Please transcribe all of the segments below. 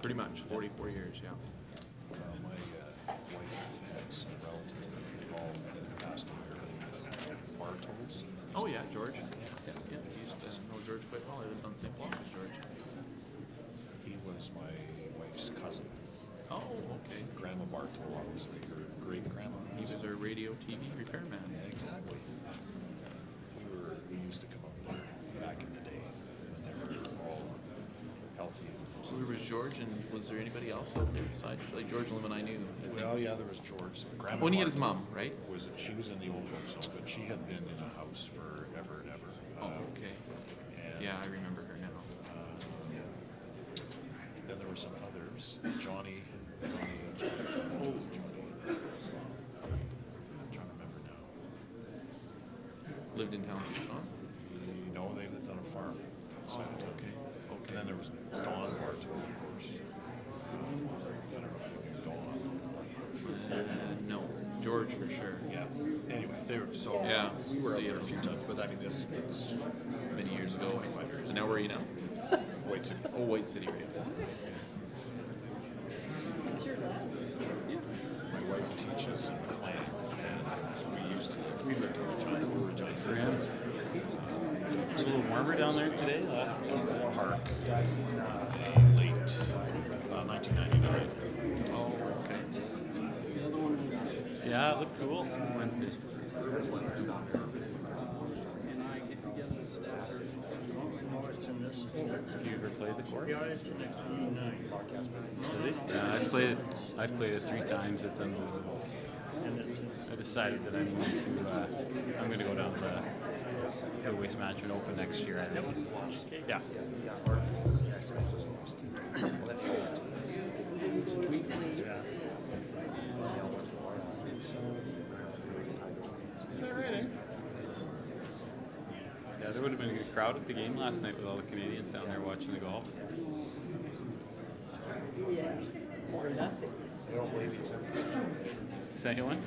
Pretty much, 44 years, yeah. My wife and some relatives, they've all passed away. Bartels. Oh yeah, George. Yeah, yeah. He used to know George quite well. I lived on the same block as George. He was my wife's cousin. Oh, okay. Grandma Bartel, obviously, her great-grandma. He was our radio TV repairman. Yeah, exactly. We used to come up there back in the day when they were all healthy. So there was George, and was there anybody else out there besides, like George Lim and I knew? Well, yeah, there was George. Grandma When he had his Bartel mom, right? she was in the old folks home, but she had been in the house forever and ever. Oh, okay. Yeah, I remember her now. Then there were some others. Johnny. I'm trying to remember now. Lived in town too, Sean? No, they lived on a farm outside of town. Okay. And then there was Don Bartel, of course. I don't know if you know Don. No. George for sure. Yeah. Anyway, they were so. Yeah. We were So out you there a don't- few times, but I mean, it's Many years ago. 25 years. And now where are you now? White City. Oh, White City, right? What's your lab? My wife teaches in McLean, and we lived in Regina. We were Regina. For him. It's a little warmer down there today. Park, late 1999. Oh, okay. Yeah, it looked cool Wednesday. Have you ever played the course? Really? Yeah, I've played it 3 times. It's unbelievable. I decided that I'm going to go down to the Waste Management Open next year, I think. Yeah. Yeah, there would have been a good crowd at the game last night with all the Canadians down there watching the golf. Yeah, or nothing. Sent you one?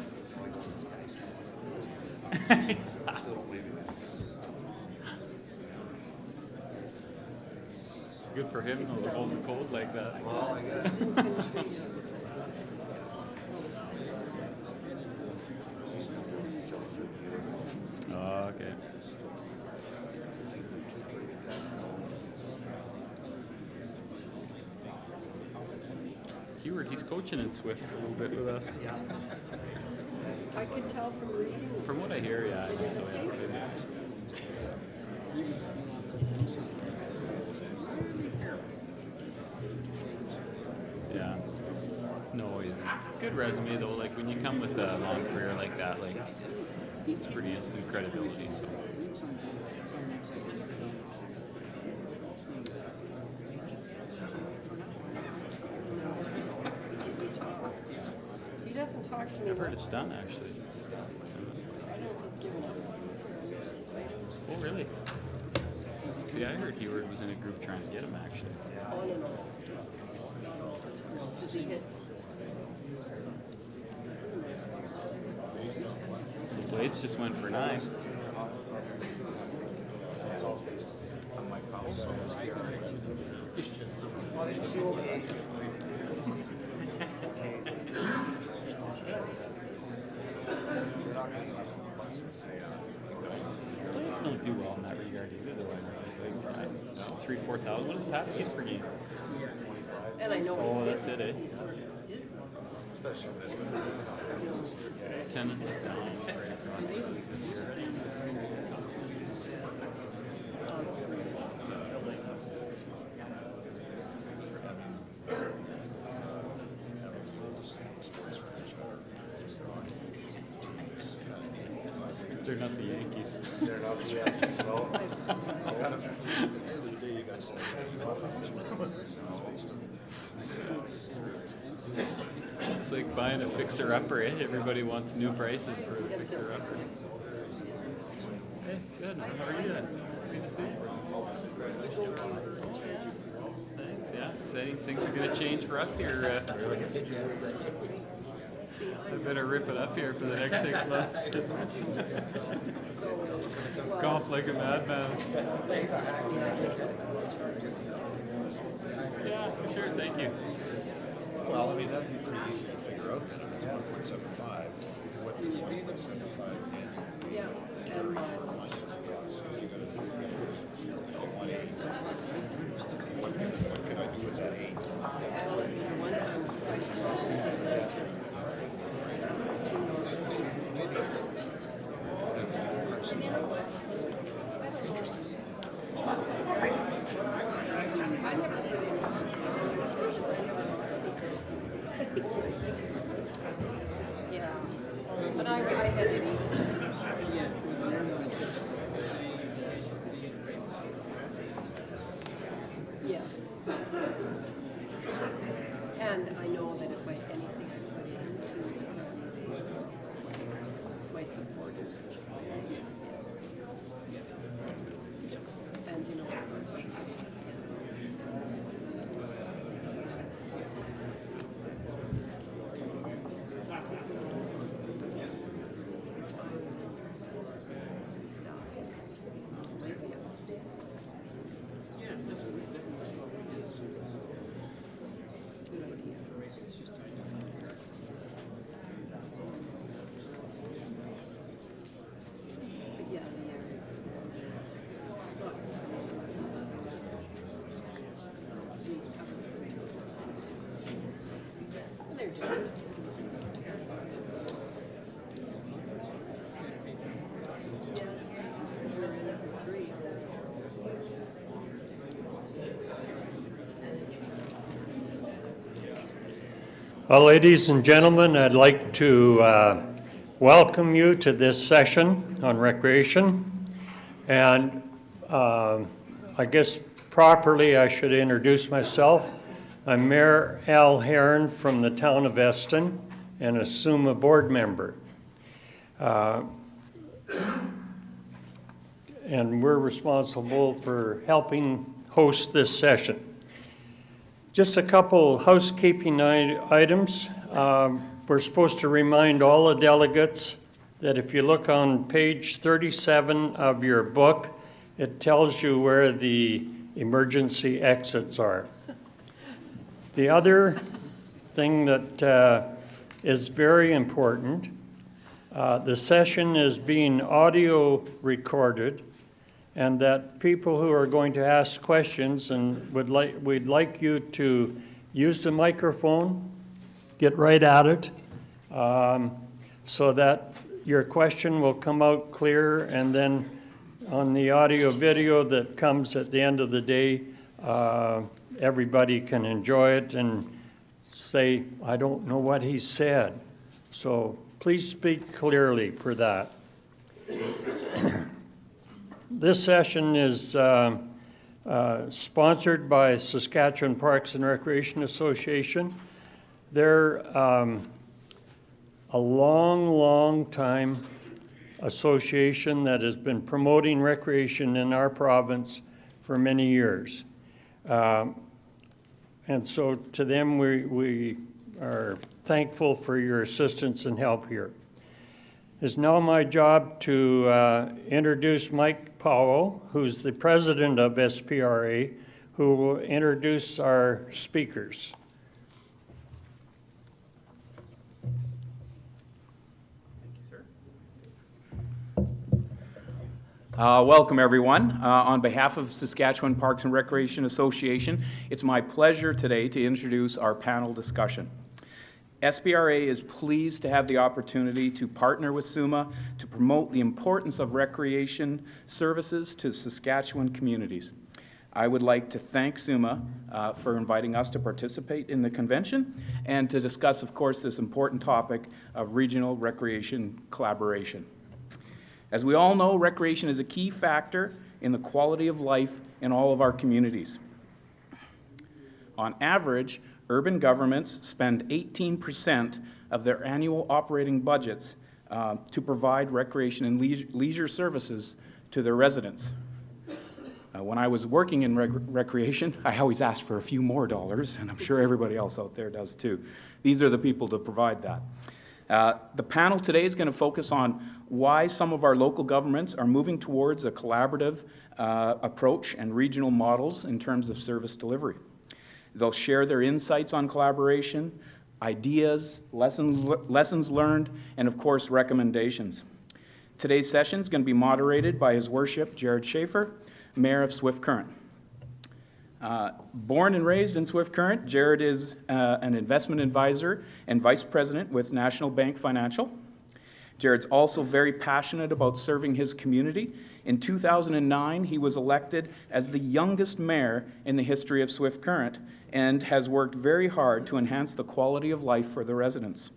Good for him though, to hold the cold like that. Oh, okay. He's coaching in Swift a little bit with us. I could tell from reading. From what I hear, yeah, I think so, yeah. Yeah. No, he isn't. Good resume though, like when you come with a long career like that, like it's pretty instant credibility, so. He doesn't talk to me. I've heard it's done actually. I don't know if he's given up. Oh really? See, I heard Heward was in a group trying to get him actually. On and on. Does he hit? The Blades just went for 9. Blades don't do well in that regard either, though. Like 3,000-4,000. What did Pats get per game? And I know Oh, he's that's it, eh? He sort of is. Attendance is down right across the league this year. They're not the Yankees. They're not the Yankees at all. At the end of the day, you got to say It's like buying a fixer-upper, eh? Everybody wants new prices for a fixer-upper. Hey, good. How are you doing? Good to see you. Thanks, yeah. Exciting things are going to change for us here. I better rip it up here for the next 6 months. Golf like a madman. Yeah, for sure. Thank you. mean, that'd be pretty easy to figure out then. If it's 1.75, what does 1.75 mean? Yeah, and Minus, yeah, so you gotta do 1.8. What can I do with that 8? well, at one time it's quite Interesting. yeah, but I had it easy. Yes. And I know that if anything I put into my supporters. Yes. And you know. Well, ladies and gentlemen, I'd like to welcome you to this session on recreation. And I guess properly I should introduce myself. I'm Mayor Al Heron from the town of Eston and a SUMA board member. And we're responsible for helping host this session. Just a couple housekeeping items. We're supposed to remind all the delegates that if you look on page 37 of your book, it tells you where the emergency exits are. The other thing that is very important, the session is being audio recorded, and that people who are going to ask questions and we'd like you to use the microphone, get right at it, so that your question will come out clear, and then on the audio video that comes at the end of the day, everybody can enjoy it and say, I don't know what he said. So please speak clearly for that. This session is sponsored by Saskatchewan Parks and Recreation Association. They're a long time association that has been promoting recreation in our province for many years. And so to them, we are thankful for your assistance and help here. It's now my job to introduce Mike Powell, who's the president of SPRA, who will introduce our speakers. Thank you, sir. Welcome, everyone. On behalf of Saskatchewan Parks and Recreation Association, it's my pleasure today to introduce our panel discussion. SPRA is pleased to have the opportunity to partner with SUMA to promote the importance of recreation services to Saskatchewan communities. I would like to thank SUMA for inviting us to participate in the convention and to discuss, of course, this important topic of regional recreation collaboration. As we all know, recreation is a key factor in the quality of life in all of our communities. On average, urban governments spend 18% of their annual operating budgets to provide recreation and leisure services to their residents. When I was working in recreation, I always asked for a few more dollars, and I'm sure everybody else out there does too. These are the people to provide that. The panel today is going to focus on why some of our local governments are moving towards a collaborative approach and regional models in terms of service delivery. They'll share their insights on collaboration, ideas, lessons learned, and of course, recommendations. Today's session is going to be moderated by His Worship Jared Schaefer, Mayor of Swift Current. Born and raised in Swift Current, Jared is an investment advisor and vice president with National Bank Financial. Jared's also very passionate about serving his community. In 2009, he was elected as the youngest mayor in the history of Swift Current and has worked very hard to enhance the quality of life for the residents.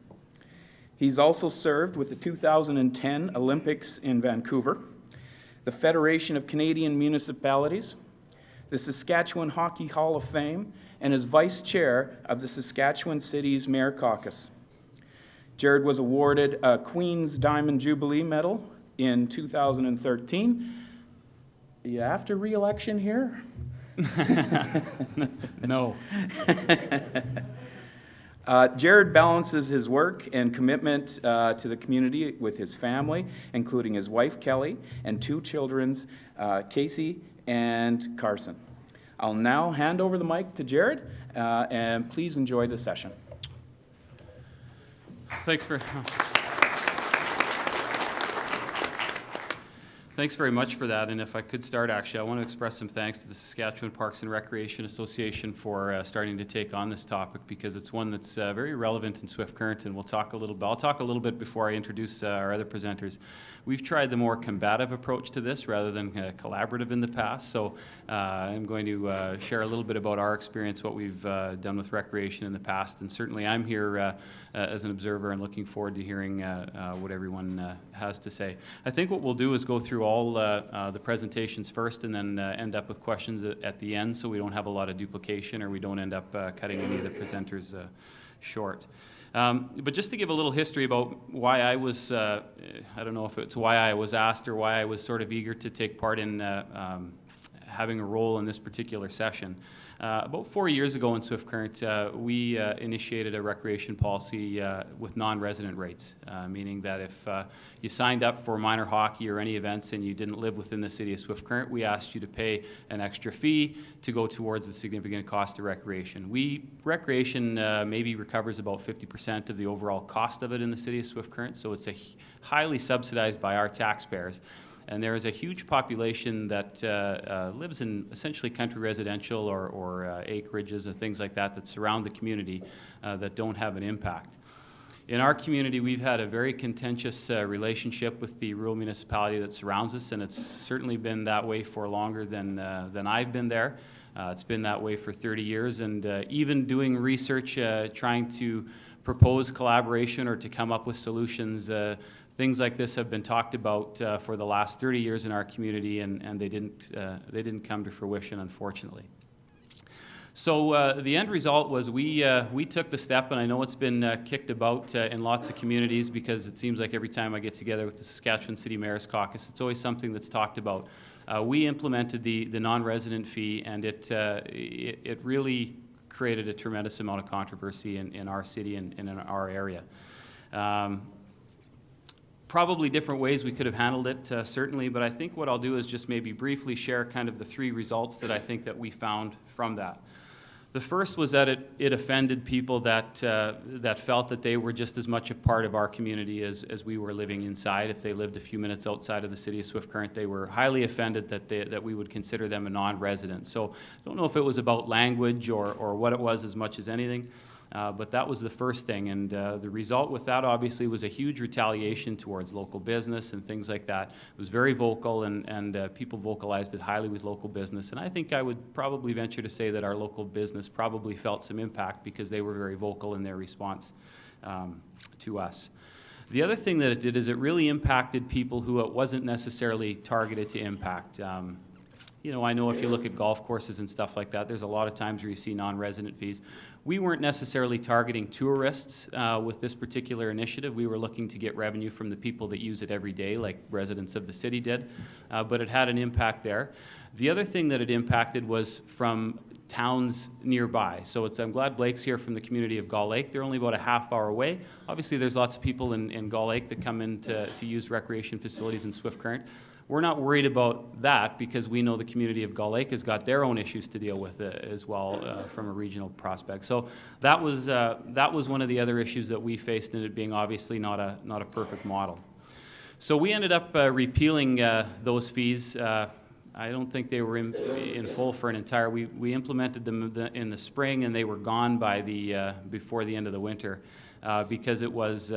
He's also served with the 2010 Olympics in Vancouver, the Federation of Canadian Municipalities, the Saskatchewan Hockey Hall of Fame, and is vice chair of the Saskatchewan Cities Mayor Caucus. Jared was awarded a Queen's Diamond Jubilee Medal in 2013. Are you after re-election here? No. Jared balances his work and commitment to the community with his family, including his wife, Kelly, and two children, Casey and Carson. I'll now hand over the mic to Jared, and please enjoy the session. Thanks very much for that, and if I could start, actually, I want to express some thanks to the Saskatchewan Parks and Recreation Association for starting to take on this topic, because it's one that's very relevant in Swift Current, and I'll talk a little bit before I introduce our other presenters. We've tried the more combative approach to this rather than collaborative in the past, so I'm going to share a little bit about our experience, what we've done with recreation in the past, and certainly I'm here as an observer and looking forward to hearing what everyone has to say. I think what we'll do is go through all the presentations first and then end up with questions at the end, so we don't have a lot of duplication or we don't end up cutting any of the presenters short. But just to give a little history about why I was, I don't know if it's why I was asked or why I was sort of eager to take part in having a role in this particular session. About 4 years ago in Swift Current, we initiated a recreation policy with non-resident rates, meaning that if you signed up for minor hockey or any events and you didn't live within the city of Swift Current, we asked you to pay an extra fee to go towards the significant cost of recreation. Recreation maybe recovers about 50% of the overall cost of it in the city of Swift Current, so it's highly subsidized by our taxpayers. And there is a huge population that lives in essentially country residential or acreages and things like that that surround the community that don't have an impact. In our community, we've had a very contentious relationship with the rural municipality that surrounds us, and it's certainly been that way for longer than I've been there. It's been that way for 30 years, and even doing research, trying to propose collaboration or to come up with solutions, things like this have been talked about for the last 30 years in our community, and they didn't come to fruition, unfortunately. So the end result was we took the step, and I know it's been kicked about in lots of communities because it seems like every time I get together with the Saskatchewan City Mayor's Caucus, it's always something that's talked about. We implemented the non-resident fee, and it really created a tremendous amount of controversy in our city and in our area. Probably different ways we could have handled it, certainly, but I think what I'll do is just maybe briefly share kind of the three results that I think that we found from that. The first was that it offended people that felt that they were just as much a part of our community as we were living inside. If they lived a few minutes outside of the city of Swift Current, they were highly offended that we would consider them a non-resident. So I don't know if it was about language or what it was as much as anything. But that was the first thing, and the result with that obviously was a huge retaliation towards local business and things like that. It was very vocal, and people vocalized it highly with local business, and I think I would probably venture to say that our local business probably felt some impact because they were very vocal in their response to us. The other thing that it did is it really impacted people who it wasn't necessarily targeted to impact. You know, I know if you look at golf courses and stuff like that, there's a lot of times where you see non-resident fees. We weren't necessarily targeting tourists with this particular initiative. We were looking to get revenue from the people that use it every day, like residents of the city did, but it had an impact there. The other thing that it impacted was from towns nearby. So I'm glad Blake's here from the community of Gull Lake. They're only about a half-hour away. Obviously, there's lots of people in Gull Lake that come in to use recreation facilities in Swift Current. we're not worried about that because we know the community of Gull Lake has got their own issues to deal with as well from a regional prospect. So that was one of the other issues that we faced in it being obviously not a perfect model. So we ended up repealing those fees. I don't think they were in full for an entire. We implemented them in the spring, and they were gone by before the end of the winter. Because it was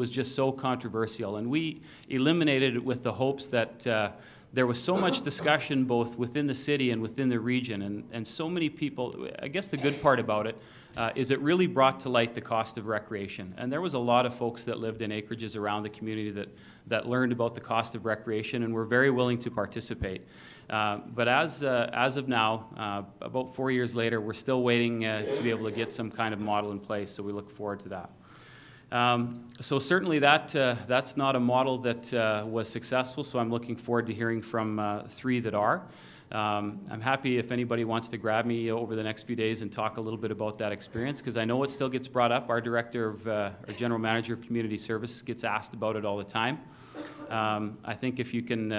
just so controversial. And we eliminated it with the hopes that there was so much discussion both within the city and within the region, and so many people. I guess the good part about it is it really brought to light the cost of recreation. And there was a lot of folks that lived in acreages around the community that learned about the cost of recreation and were very willing to participate. But as of now, about 4 years later, we're still waiting to be able to get some kind of model in place, so we look forward to that. So certainly that's not a model that was successful, so I'm looking forward to hearing from 3 that are. I'm happy if anybody wants to grab me over the next few days and talk a little bit about that experience, because I know it still gets brought up. Our director of, our general manager of community service gets asked about it all the time. I think if you can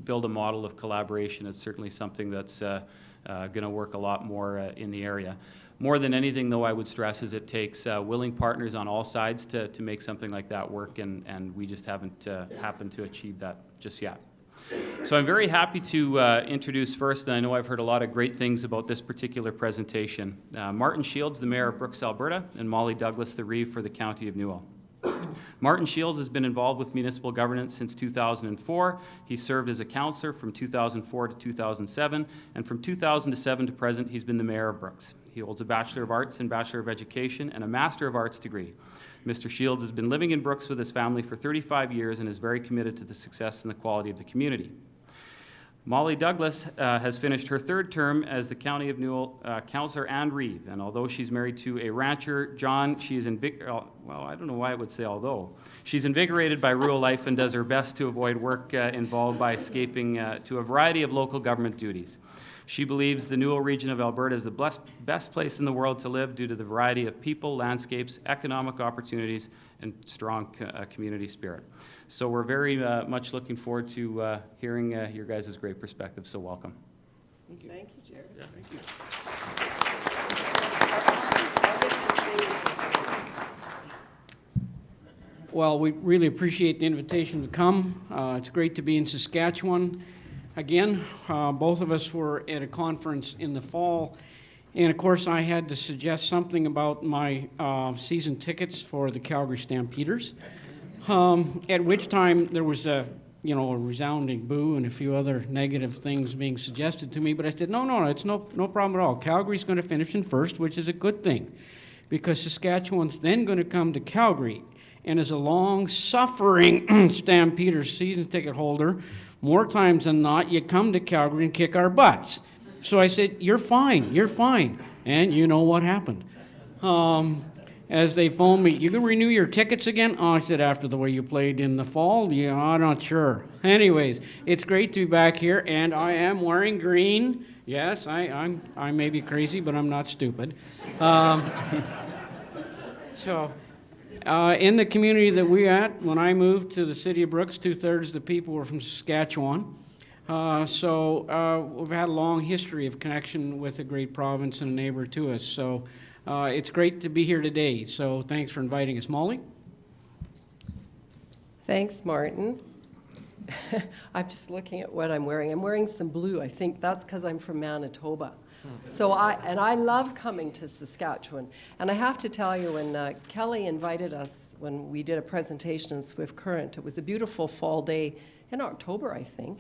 build a model of collaboration, it's certainly something that's going to work a lot more in the area. More than anything, though, I would stress is it takes willing partners on all sides to make something like that work, and we just haven't happened to achieve that just yet. So I'm very happy to introduce first, and I know I've heard a lot of great things about this particular presentation, Martin Shields, the Mayor of Brooks, Alberta, and Molly Douglas, the Reeve for the County of Newell. Martin Shields has been involved with municipal governance since 2004. He served as a councillor from 2004 to 2007, and from 2007 to present, he's been the Mayor of Brooks. He holds a Bachelor of Arts and Bachelor of Education and a Master of Arts degree. Mr. Shields has been living in Brooks with his family for 35 years and is very committed to the success and the quality of the community. Molly Douglas has finished her 3rd term as the County of Newell councillor and Reeve, and although she's married to a rancher, John, she is well, I don't know why it would say although. She's invigorated by rural life and does her best to avoid work involved by escaping to a variety of local government duties. She believes the Newell region of Alberta is the best place in the world to live due to the variety of people, landscapes, economic opportunities, and strong community spirit. So we're very much looking forward to hearing your guys' great perspective, so welcome. Thank you, Jared. Yeah, thank you. Well, we really appreciate the invitation to come. It's great to be in Saskatchewan. Again, both of us were at a conference in the fall, and of course I had to suggest something about my season tickets for the Calgary Stampeders, at which time there was a resounding boo and a few other negative things being suggested to me, but I said, no, it's no problem at all. Calgary's going to finish in first, which is a good thing, because Saskatchewan's then going to come to Calgary, and as a long-suffering Stampeders season ticket holder, more times than not, you come to Calgary and kick our butts. So I said, you're fine. And you know what happened. As they phoned me, you can renew your tickets again? Oh, I said, after the way you played in the fall? Yeah, I'm not sure. Anyways, it's great to be back here, and I am wearing green. Yes, I may be crazy, but I'm not stupid. In the community that we're at, when I moved to the city of Brooks, 2/3 of the people were from Saskatchewan. We've had a long history of connection with a great province and a neighbor to us. So it's great to be here today. So thanks for inviting us. Molly? Thanks, Martin. I'm just looking at what I'm wearing. I'm wearing some blue. I think that's because I'm from Manitoba. So I love coming to Saskatchewan. And I have to tell you, when Kelly invited us, when we did a presentation in Swift Current, it was a beautiful fall day in October, I think.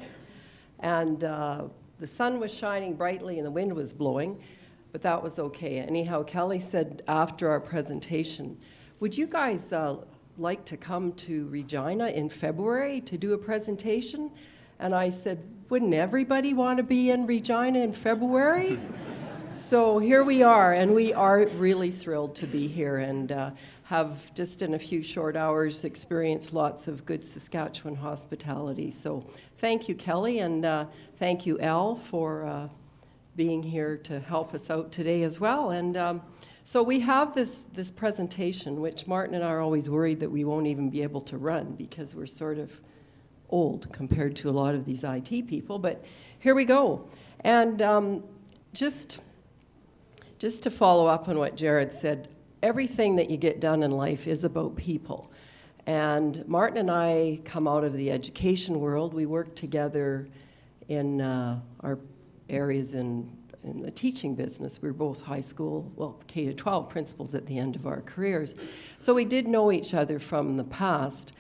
And the sun was shining brightly and the wind was blowing, but that was okay. Anyhow, Kelly said after our presentation, would you guys like to come to Regina in February to do a presentation? And I said, wouldn't everybody want to be in Regina in February? So here we are, and we are really thrilled to be here and have just in a few short hours experienced lots of good Saskatchewan hospitality. So thank you, Kelly, and thank you, Elle, for being here to help us out today as well. And so we have this presentation, which Martin and I are always worried that we won't even be able to run because we're sort of old compared to a lot of these IT people, but here we go. And just to follow up on what Jared said, everything that you get done in life is about people. And Martin and I come out of the education world. We work together in our areas in the teaching business. We were both high school, well, K-12 principals at the end of our careers. So we did know each other from the past.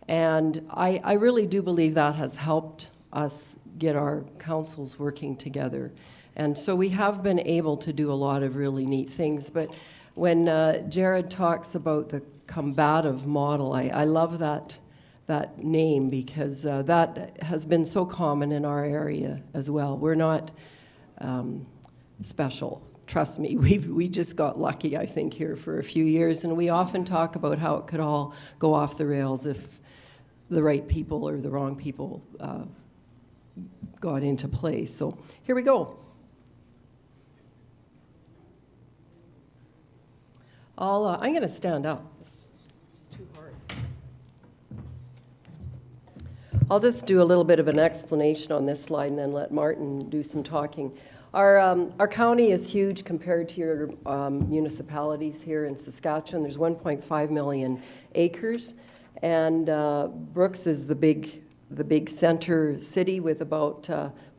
And I really do believe that has helped us get our councils working together. And so we have been able to do a lot of really neat things. But when Jared talks about the combative model, I love that name, because that has been so common in our area as well. We're not special. Trust me, we just got lucky, I think, here for a few years, and we often talk about how it could all go off the rails if the right people or the wrong people got into place. So here we go. I'm going to stand up. It's too hard. I'll just do a little bit of an explanation on this slide and then let Martin do some talking. Our county is huge compared to your municipalities here in Saskatchewan. There's 1.5 million acres, and Brooks is the big center city with about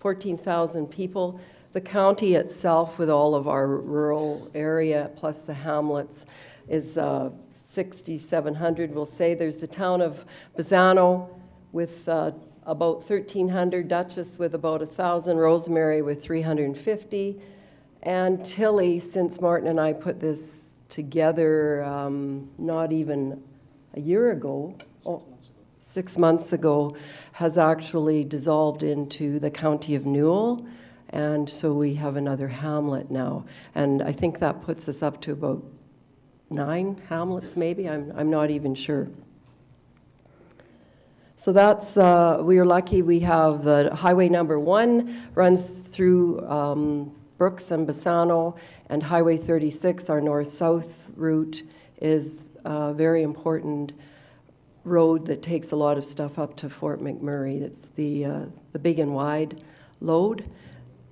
14,000 people. The county itself, with all of our rural area plus the hamlets, is 6,700. We'll say there's the town of Bazzano with about 1,300, Dutchess with about 1,000, Rosemary with 350, and Tilly, since Martin and I put this together not even a year ago, 6 months ago, has actually dissolved into the County of Newell, and so we have another hamlet now. And I think that puts us up to about 9 hamlets maybe, I'm not even sure. So that's, we are lucky. We have the highway number 1 runs through Brooks and Bassano, and Highway 36, our north-south route, is a very important road that takes a lot of stuff up to Fort McMurray. That's the big and wide load.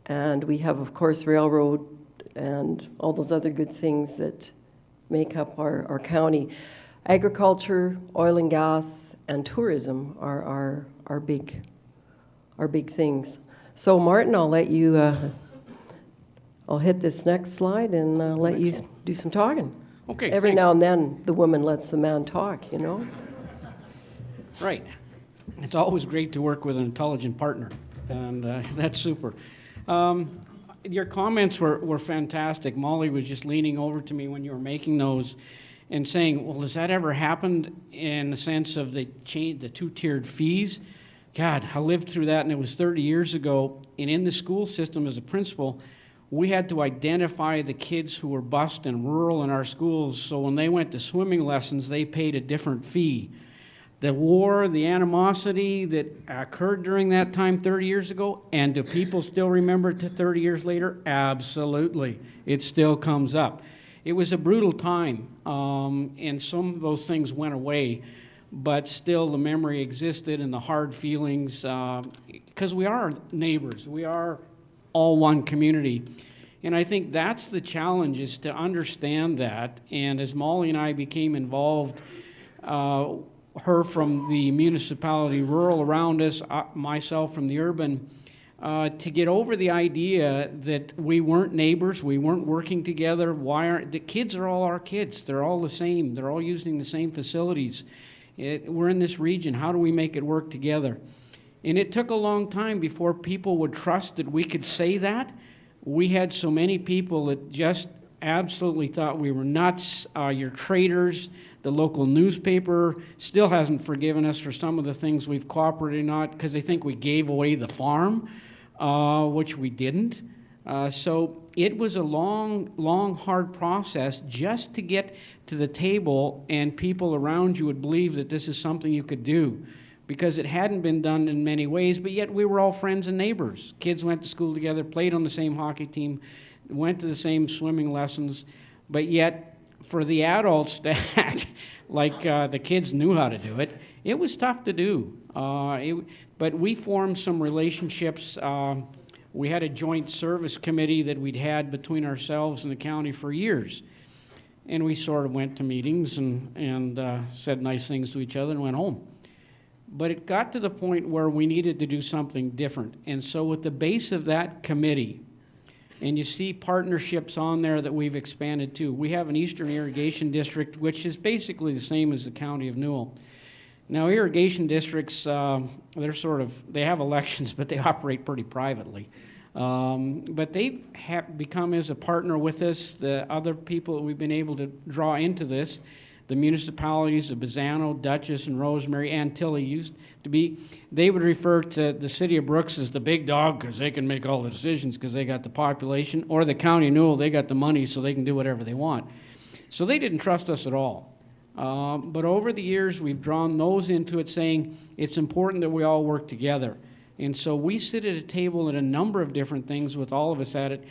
And we have, of course, railroad and all those other good things that make up our county. Agriculture, oil and gas, and tourism are our big things. So Martin, I'll let you, I'll hit this next slide and let you do some talking. Okay, Every thanks. now and then the woman lets the man talk, you know? Right. It's always great to work with an intelligent partner, and that's super. Your comments were fantastic. Molly was just leaning over to me when you were making those and saying, well, has that ever happened in the sense of the two-tiered fees? God, I lived through that, and it was 30 years ago, and in the school system as a principal, we had to identify the kids who were bused and rural in our schools, so when they went to swimming lessons, they paid a different fee. The war, the animosity that occurred during that time 30 years ago, and do people still remember it 30 years later? Absolutely. It still comes up. It was a brutal time, and some of those things went away, but still the memory existed and the hard feelings, because we are neighbors. We are all one community. And I think that's the challenge, is to understand that. And as Molly and I became involved, her from the municipality rural around us, myself from the urban, to get over the idea that we weren't neighbors, we weren't working together. Why aren't the kids are all our kids? They're all the same. They're all using the same facilities. We're in this region. How do we make it work together? And it took a long time before people would trust that we could say that. We had so many people that just absolutely thought we were nuts. You're traitors. The local newspaper still hasn't forgiven us for some of the things we've cooperated on, because they think we gave away the farm, which we didn't. So it was a long, hard process just to get to the table, and people around you would believe that this is something you could do, because it hadn't been done in many ways, but yet we were all friends and neighbors. Kids went to school together, played on the same hockey team, went to the same swimming lessons, but yet for the adults to act like the kids knew how to do it, It was tough to do, but we formed some relationships. We had a joint service committee that we'd had between ourselves and the county for years. And we sort of went to meetings and said nice things to each other and went home. But it got to the point where we needed to do something different. And so with the base of that committee, and you see partnerships on there that we've expanded to. We have an Eastern Irrigation District, which is basically the same as the County of Newell. Now, irrigation districts, they have elections, but they operate pretty privately. But they have become as a partner with us, the other people that we've been able to draw into this, the municipalities of Bazzano, Dutchess, and Rosemary, and Tilly used to be, they would refer to the city of Brooks as the big dog because they can make all the decisions because they got the population, or the County of Newell, they got the money so they can do whatever they want. So they didn't trust us at all. But over the years, we've drawn those into it, saying it's important that we all work together. And so we sit at a table at a number of different things with all of us at it.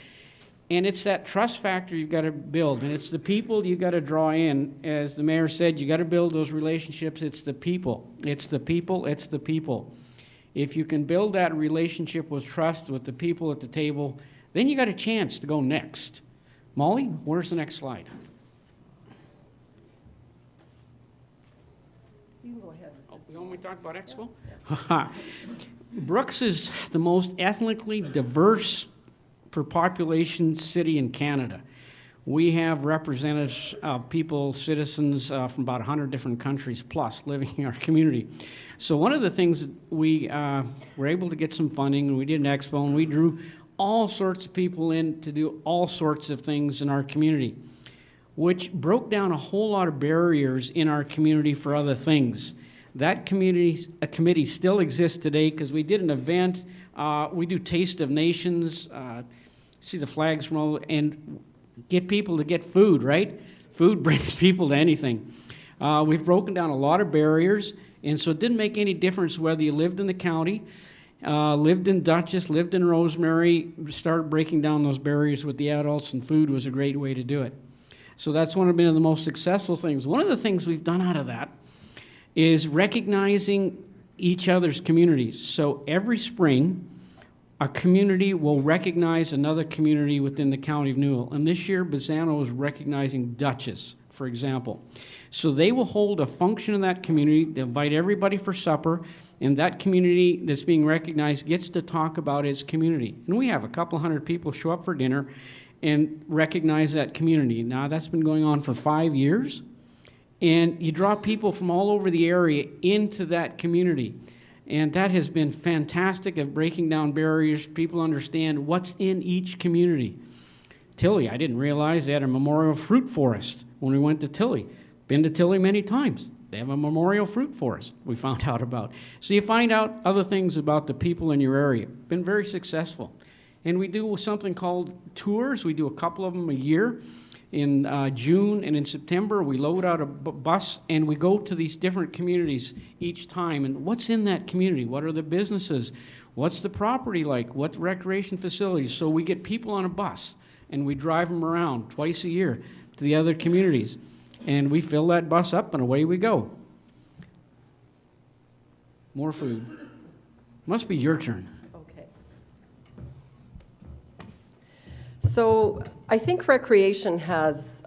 And it's that trust factor you've got to build. And it's the people you got to draw in. As the mayor said, you got to build those relationships. It's the people. It's the people. It's the people. If you can build that relationship with trust with the people at the table, then you got a chance to go next. Molly, where's the next slide? You can go ahead. You want me to talk about Expo? Yeah. Brooks is the most ethnically diverse per population city in Canada. We have representatives, people, citizens from about 100 different countries plus living in our community. So one of the things that we were able to get some funding, and we did an expo, and we drew all sorts of people in to do all sorts of things in our community, which broke down a whole lot of barriers in our community for other things. That committee still exists today because we did an event. We do Taste of Nations, see the flags from all, and get people to get food, right? Food brings people to anything. We've broken down a lot of barriers, and so it didn't make any difference whether you lived in the county, lived in Dutchess, lived in Rosemary. Started breaking down those barriers with the adults, and food was a great way to do it. So that's one of the most successful things. One of the things we've done out of that is recognizing each other's communities. So every spring, a community will recognize another community within the County of Newell. And this year, Bazzano is recognizing Dutchess, for example. So they will hold a function in that community, they invite everybody for supper, and that community that's being recognized gets to talk about its community. And we have a couple hundred people show up for dinner and recognize that community. Now, that's been going on for 5 years. And you draw people from all over the area into that community. And that has been fantastic at breaking down barriers. People understand what's in each community. Tilly, I didn't realize they had a memorial fruit forest when we went to Tilly. Been to Tilly many times. They have a memorial fruit forest we found out about. So you find out other things about the people in your area. Been very successful. And we do something called tours. We do a couple of them a year. In June and in September, we load out a bus and we go to these different communities each time. And what's in that community? What are the businesses? What's the property like? What recreation facilities? So we get people on a bus and we drive them around twice a year to the other communities. And we fill that bus up and away we go. More food. Must be your turn. Okay. So I think recreation has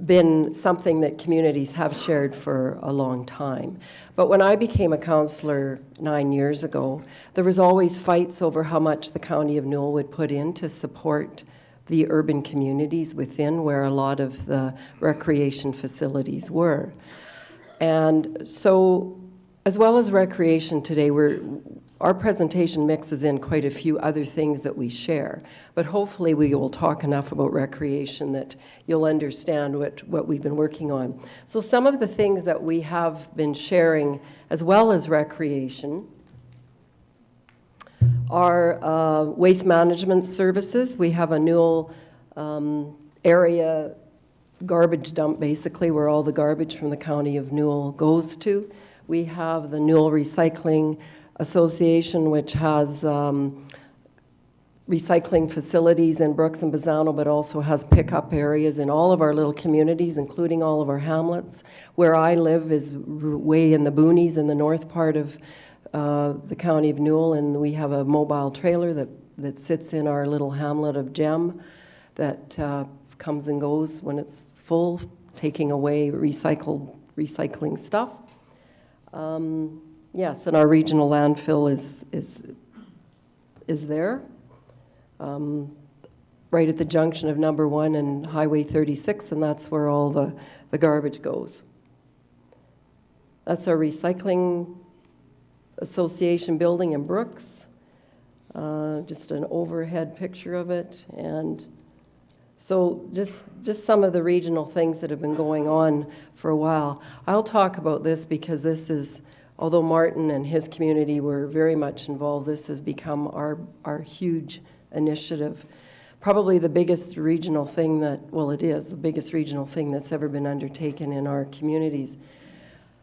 been something that communities have shared for a long time. But when I became a councillor 9 years ago, there was always fights over how much the County of Newell would put in to support the urban communities within where a lot of the recreation facilities were. And so, as well as recreation today, our presentation mixes in quite a few other things that we share, but hopefully we will talk enough about recreation that you'll understand what we've been working on. So some of the things that we have been sharing as well as recreation are waste management services. We have a Newell area garbage dump, basically, where all the garbage from the County of Newell goes to. We have the Newell Recycling Association, which has recycling facilities in Brooks and Bazzano, but also has pickup areas in all of our little communities, including all of our hamlets. Where I live is way in the boonies in the north part of the County of Newell, and we have a mobile trailer that sits in our little hamlet of Gem that comes and goes when it's full, taking away recycling stuff. Yes, and our regional landfill is there, right at the junction of number 1 and Highway 36, and that's where all the garbage goes. That's our recycling association building in Brooks. Just an overhead picture of it, and so just some of the regional things that have been going on for a while. I'll talk about this because this is, although Martin and his community were very much involved, this has become our huge initiative. Probably the biggest regional thing it is the biggest regional thing that's ever been undertaken in our communities.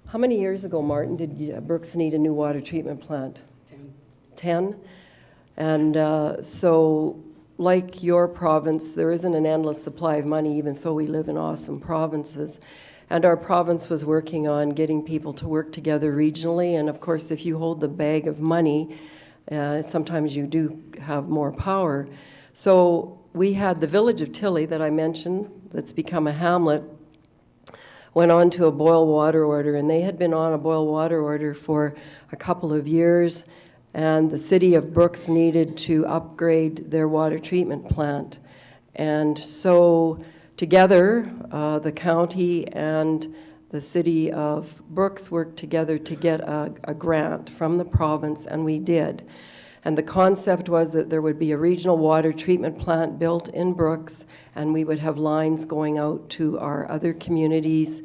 How many years ago, Martin, did Brooks need a new water treatment plant? 10. And so, like your province, there isn't an endless supply of money, even though we live in awesome provinces. And our province was working on getting people to work together regionally. And of course, if you hold the bag of money, sometimes you do have more power. So we had the village of Tilly that I mentioned, that's become a hamlet, went on to a boil water order. And they had been on a boil water order for a couple of years. And the city of Brooks needed to upgrade their water treatment plant. And so together, the county and the city of Brooks worked together to get a grant from the province, and we did. And the concept was that there would be a regional water treatment plant built in Brooks, and we would have lines going out to our other communities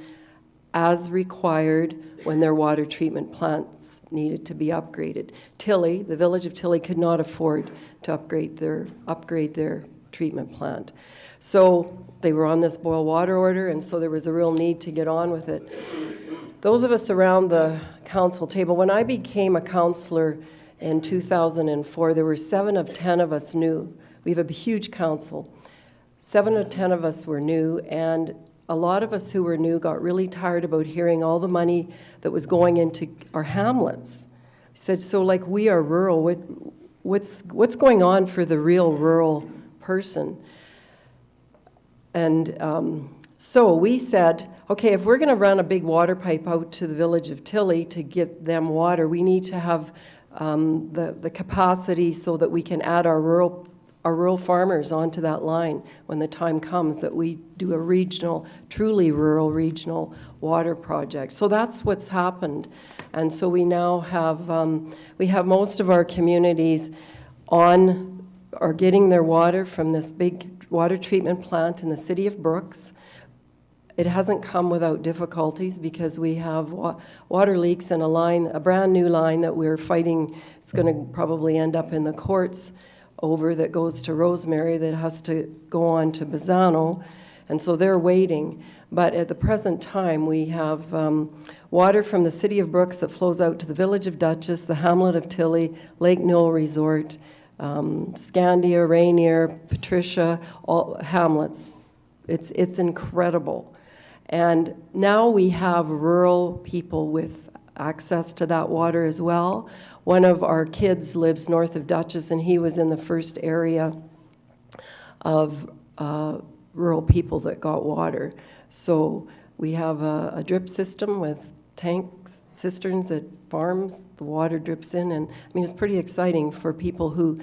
as required when their water treatment plants needed to be upgraded. Tilly, the village of Tilly, could not afford to upgrade their treatment plant. So they were on this boil water order, and so there was a real need to get on with it. Those of us around the council table, when I became a councillor in 2004, there were 7 of 10 of us new. We have a huge council. 7 of 10 of us were new, and a lot of us who were new got really tired about hearing all the money that was going into our hamlets. We said, so like we are rural, what's going on for the real rural person? And so we said, okay, if we're going to run a big water pipe out to the village of Tilly to give them water, we need to have the capacity so that we can add our rural farmers onto that line when the time comes that we do a regional, truly rural regional water project. So that's what's happened. And so we now have, we have most of our communities are getting their water from this big water treatment plant in the city of Brooks. It hasn't come without difficulties because we have water leaks in a brand new line that we're fighting. It's going to probably end up in the courts over, that goes to Rosemary, that has to go on to Bazzano, and so they're waiting. But at the present time, we have water from the city of Brooks that flows out to the village of Dutchess, the hamlet of Tilly, Lake Newell Resort, Scandia, Rainier, Patricia, all hamlets. It's incredible. And now we have rural people with access to that water as well. One of our kids lives north of Dutchess, and he was in the first area of rural people that got water. So we have a drip system with tanks, cisterns at farms. The water drips in, and I mean, it's pretty exciting for people who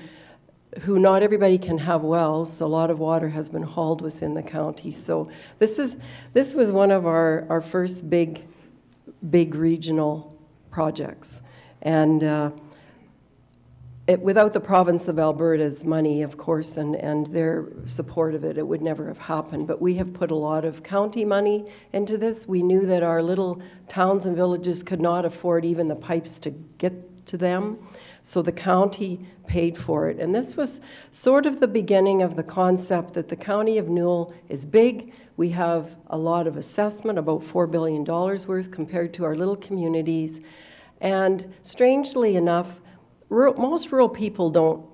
not everybody can have wells. So a lot of water has been hauled within the county. So this was one of our first big regional projects. And without the province of Alberta's money, of course, and their support of it, it would never have happened. But we have put a lot of county money into this. We knew that our little towns and villages could not afford even the pipes to get to them. So the county paid for it. And this was sort of the beginning of the concept that the County of Newell is big. We have a lot of assessment, about $4 billion worth compared to our little communities. And strangely enough, most rural people don't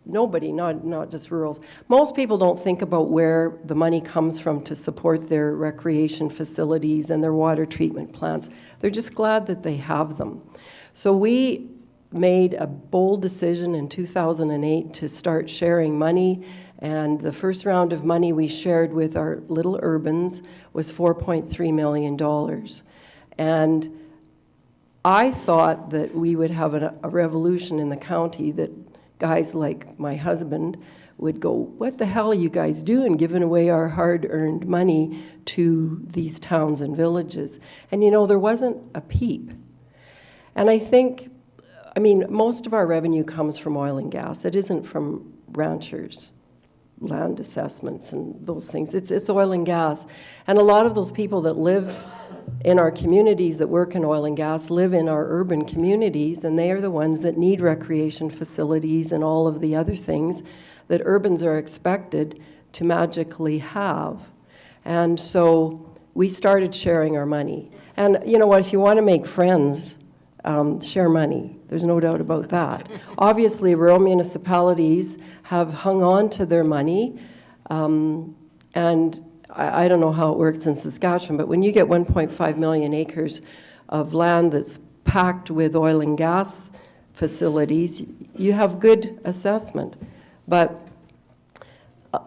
nobody, not just rurals. Most people don't think about where the money comes from to support their recreation facilities and their water treatment plants. They're just glad that they have them. So we made a bold decision in 2008 to start sharing money, and the first round of money we shared with our little urbans was $4.3 million. And I thought that we would have a revolution in the county, that guys like my husband would go, what the hell are you guys doing, giving away our hard-earned money to these towns and villages? And you know, there wasn't a peep. And I think, I mean, most of our revenue comes from oil and gas. It isn't from ranchers, land assessments and those things. It's oil and gas. And a lot of those people that live in our communities that work in oil and gas live in our urban communities, and they are the ones that need recreation facilities and all of the other things that urbans are expected to magically have. And so we started sharing our money. And you know what, if you want to make friends, share money. There's no doubt about that. Obviously, rural municipalities have hung on to their money, and I don't know how it works in Saskatchewan, but when you get 1.5 million acres of land that's packed with oil and gas facilities, you have good assessment. But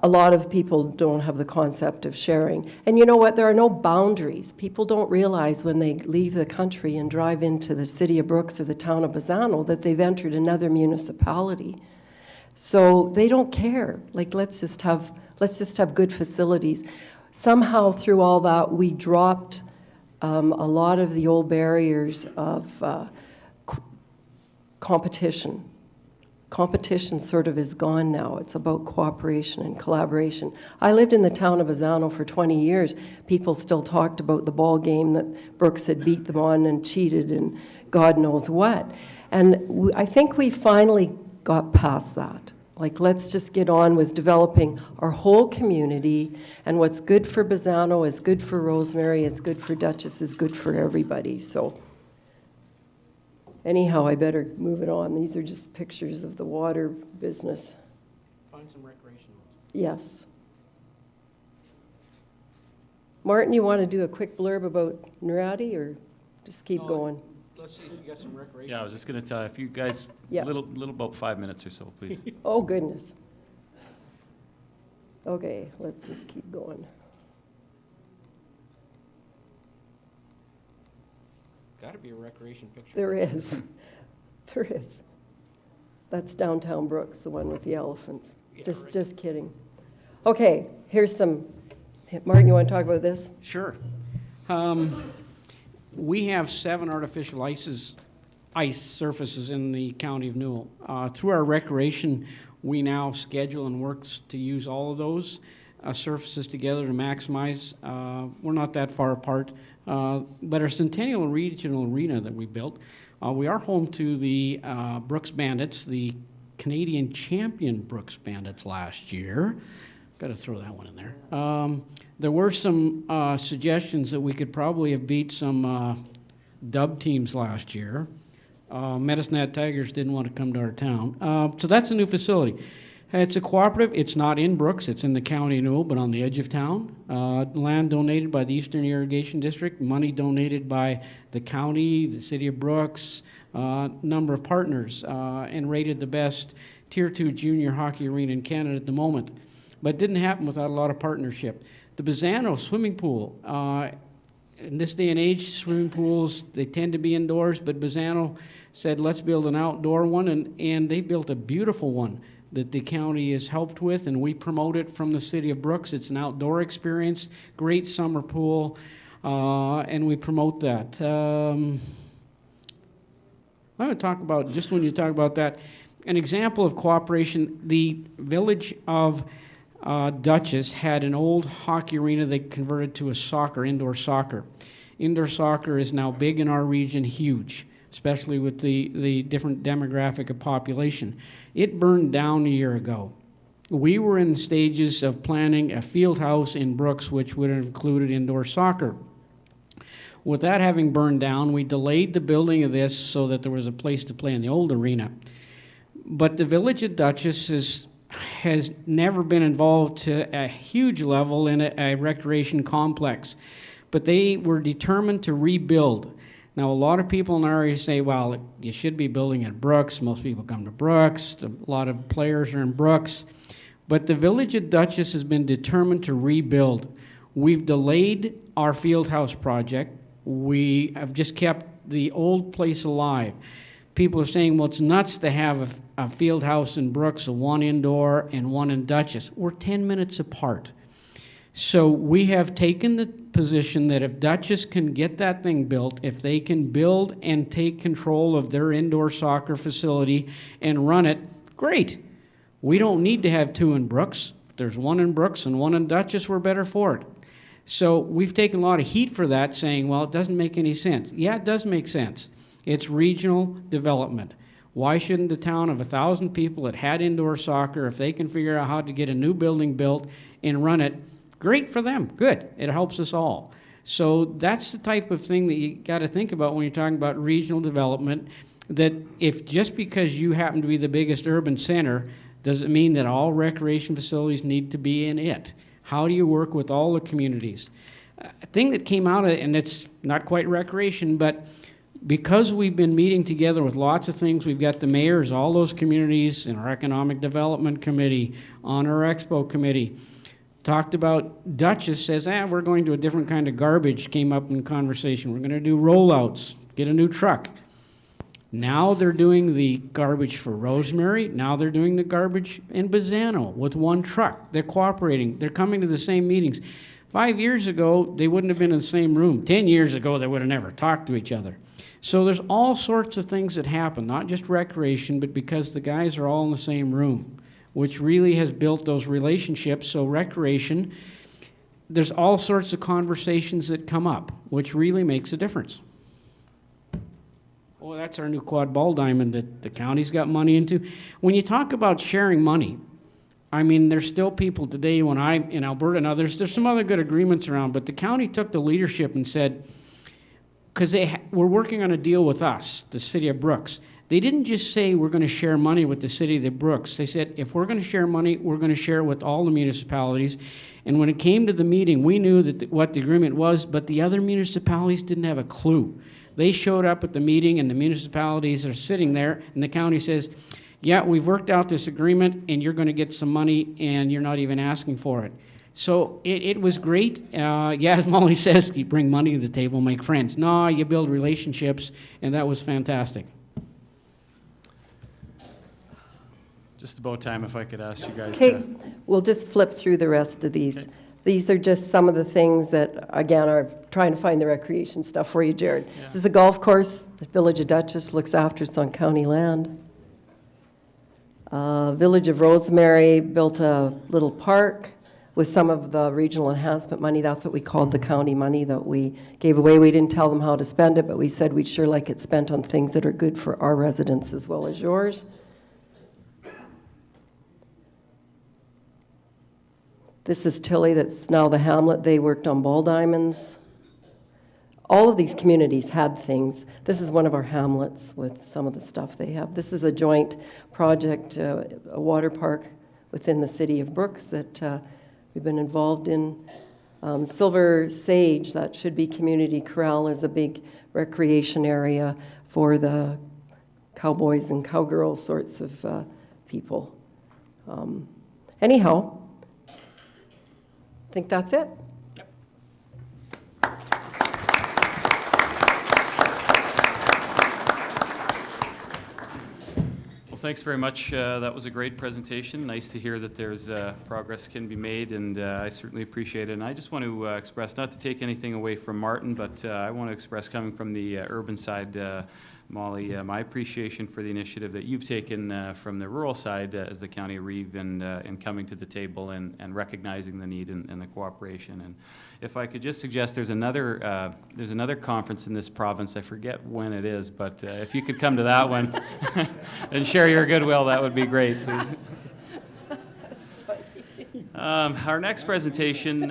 a lot of people don't have the concept of sharing. And you know what? There are no boundaries. People don't realize when they leave the country and drive into the city of Brooks or the town of Bazzano that they've entered another municipality. So they don't care. Like, let's just have good facilities. Somehow through all that, we dropped a lot of the old barriers of competition. Competition sort of is gone now. It's about cooperation and collaboration. I lived in the town of Bazzano for 20 years. People still talked about the ball game that Brooks had beat them on and cheated and God knows what. And I think we finally got past that. Like, let's just get on with developing our whole community, and what's good for Bazzano is good for Rosemary, is good for Dutchess, is good for everybody. So anyhow, I better move it on. These are just pictures of the water business. Find some recreational. Yes. Martin, you want to do a quick blurb about Naradi, or just keep going? Let's see if you got some recreation. Yeah, I was just going to tell you, if you guys, Yeah. little about 5 minutes or so, please. Oh, goodness. Okay, let's just keep going. Got to be a recreation picture. There is. There is. That's downtown Brooks, the one with the elephants. Yeah, right. Just kidding. Okay, here's some. Martin, you want to talk about this? Sure. We have 7 artificial ice surfaces in the County of Newell. Through our recreation, we now schedule and work to use all of those surfaces together to maximize. We're not that far apart, but our Centennial Regional Arena that we built, we are home to the Brooks Bandits, the Canadian champion Brooks Bandits last year. Got to throw that one in there. There were some suggestions that we could probably have beat some dub teams last year. Medicine Tigers didn't want to come to our town. So that's a new facility. It's a cooperative. It's not in Brooks. It's in the County of Newell, but on the edge of town. Land donated by the Eastern Irrigation District, money donated by the county, the city of Brooks, number of partners, and rated the best Tier 2 junior hockey arena in Canada at the moment. But it didn't happen without a lot of partnership. The Bazzano swimming pool. In this day and age, swimming pools, they tend to be indoors, but Bazzano said, let's build an outdoor one, and they built a beautiful one that the county has helped with, and we promote it from the city of Brooks. It's an outdoor experience, great summer pool, and we promote that. I'm going to talk about, just when you talk about that, an example of cooperation. The village of Dutchess had an old hockey arena they converted to a indoor soccer. Indoor soccer is now big in our region, huge, especially with the different demographic of population. It burned down a year ago. We were in stages of planning a field house in Brooks, which would have included indoor soccer. With that having burned down, we delayed the building of this so that there was a place to play in the old arena. but the Village of Dutchess has never been involved to a huge level in a recreation complex. But they were determined to rebuild. Now, a lot of people in our area say, well, you should be building at Brooks. Most people come to Brooks. A lot of players are in Brooks. But the Village of Dutchess has been determined to rebuild. We've delayed our field house project. We have just kept the old place alive. People are saying, well, it's nuts to have a field house in Brooks, one indoor and one in Dutchess. We're 10 minutes apart. So we have taken the position that if Dutchess can get that thing built, if they can build and take control of their indoor soccer facility and run it, great. We don't need to have two in Brooks. If there's one in Brooks and one in Dutchess, we're better for it. So we've taken a lot of heat for that, saying, well, it doesn't make any sense. Yeah, it does make sense. It's regional development. Why shouldn't the town of 1,000 people that had indoor soccer, if they can figure out how to get a new building built and run it, great for them, good. It helps us all. So that's the type of thing that you got to think about when you're talking about regional development, that if just because you happen to be the biggest urban center, does it mean that all recreation facilities need to be in it? How do you work with all the communities? A thing that came out of it, and it's not quite recreation, but because we've been meeting together with lots of things, we've got the mayors, all those communities, in our economic development committee, on our expo committee, talked about, Dutchess says, we're going to a different kind of garbage, came up in conversation. We're going to do rollouts, get a new truck. Now they're doing the garbage for Rosemary. Now they're doing the garbage in Bazzano with one truck. They're cooperating. They're coming to the same meetings. 5 years ago, they wouldn't have been in the same room. 10 years ago, they would have never talked to each other. So there's all sorts of things that happen, not just recreation, but because the guys are all in the same room, which really has built those relationships. So recreation, there's all sorts of conversations that come up, which really makes a difference. Oh, that's our new quad ball diamond that the county's got money into. When you talk about sharing money, I mean, there's still people today when I'm in Alberta, now there's some other good agreements around, but the county took the leadership and said, because they were working on a deal with us, the city of Brooks. They didn't just say we're going to share money with the city of Brooks. They said if we're going to share money, we're going to share it with all the municipalities. And when it came to the meeting, we knew that what the agreement was, but the other municipalities didn't have a clue. They showed up at the meeting, and the municipalities are sitting there, and the county says, yeah, we've worked out this agreement, and you're going to get some money, and you're not even asking for it. So it was great. Yeah, as Molly says, you bring money to the table, make friends. No, you build relationships, and that was fantastic. Just about time if I could ask you guys Okay, we'll just flip through the rest of these. Okay. These are just some of the things that, again, are trying to find the recreation stuff for you, Jared. Yeah. This is a golf course the Village of Dutchess looks after. It's on county land. Village of Rosemary built a little park with some of the regional enhancement money. That's what we called the county money that we gave away. We didn't tell them how to spend it, but we said we'd sure like it spent on things that are good for our residents as well as yours. This is Tilly, that's now the hamlet. They worked on ball diamonds. All of these communities had things. This is one of our hamlets with some of the stuff they have. This is a joint project, a water park within the city of Brooks that we've been involved in. Silver Sage, that should be Community Corral, is a big recreation area for the cowboys and cowgirls sorts of people. Anyhow, I think that's it. Yep. Well, thanks very much. That was a great presentation. Nice to hear that there's progress can be made, and I certainly appreciate it. And I just want to express, not to take anything away from Martin, but I want to express, coming from the urban side, Molly, my appreciation for the initiative that you've taken from the rural side as the County of Reeve and coming to the table and recognizing the need and the cooperation. And if I could just suggest, there's another conference in this province. I forget when it is, but if you could come to that one and share your goodwill, that would be great, please. Our next presentation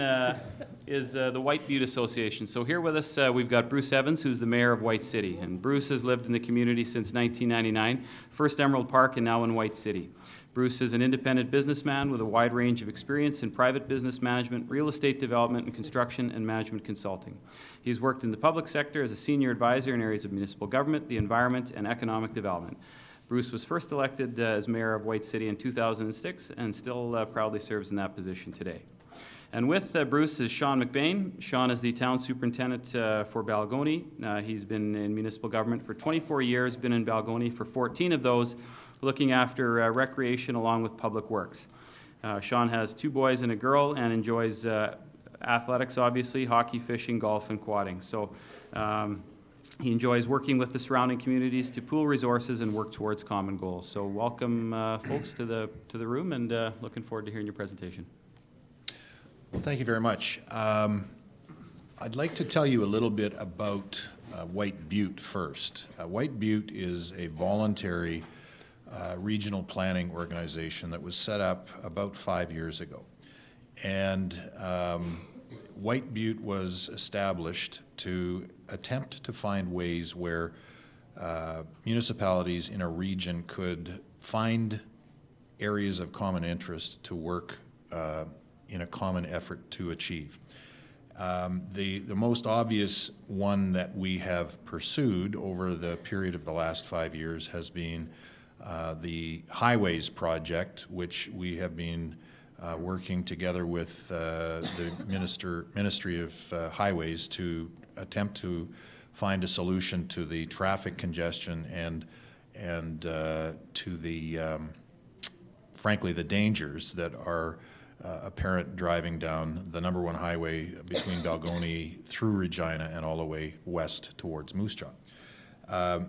is the White Butte Association. So here with us, we've got Bruce Evans, who's the mayor of White City. And Bruce has lived in the community since 1999, first Emerald Park and now in White City. Bruce is an independent businessman with a wide range of experience in private business management, real estate development, and construction and management consulting. He's worked in the public sector as a senior advisor in areas of municipal government, the environment, and economic development. Bruce was first elected as mayor of White City in 2006 and still proudly serves in that position today. And with Bruce is Sean McBain. Sean is the town superintendent for Balgonie. He's been in municipal government for 24 years, been in Balgonie for 14 of those, looking after recreation along with public works. Sean has 2 boys and a girl and enjoys athletics, obviously, hockey, fishing, golf, and quadding. So he enjoys working with the surrounding communities to pool resources and work towards common goals. So welcome, folks, to the room, and looking forward to hearing your presentation. Well, thank you very much. I'd like to tell you a little bit about White Butte first. White Butte is a voluntary regional planning organization that was set up about 5 years ago. And White Butte was established to attempt to find ways where municipalities in a region could find areas of common interest to work in a common effort to achieve. The most obvious one that we have pursued over the period of the last 5 years has been the Highways project, which we have been working together with the Ministry of Highways to attempt to find a solution to the traffic congestion and to the frankly the dangers that are apparent driving down the #1 highway between Balgonie through Regina and all the way west towards Moose Jaw.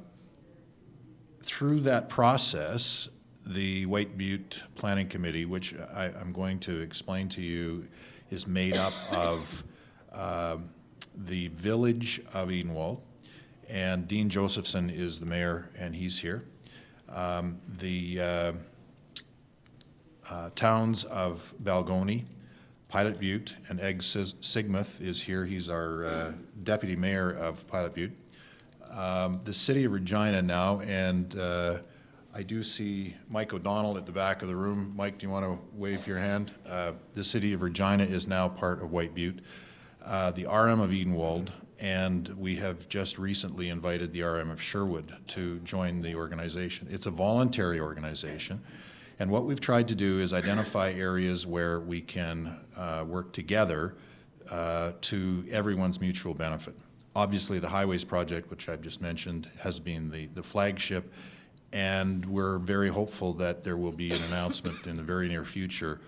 Through that process, the White Butte Planning Committee, which I'm going to explain to you, is made up of the village of Edenwald, and Dean Josephson is the mayor, and he's here. The towns of Balgonie, Pilot Butte, and Egg Sigmuth is here. He's our deputy mayor of Pilot Butte. The city of Regina now, and I do see Mike O'Donnell at the back of the room. Mike, do you want to wave your hand? The city of Regina is now part of White Butte. The RM of Edenwald, and we have just recently invited the RM of Sherwood to join the organization. It's a voluntary organization, and what we've tried to do is identify areas where we can work together to everyone's mutual benefit. Obviously, the Highways project, which I've just mentioned, has been the flagship, and we're very hopeful that there will be an announcement in the very near future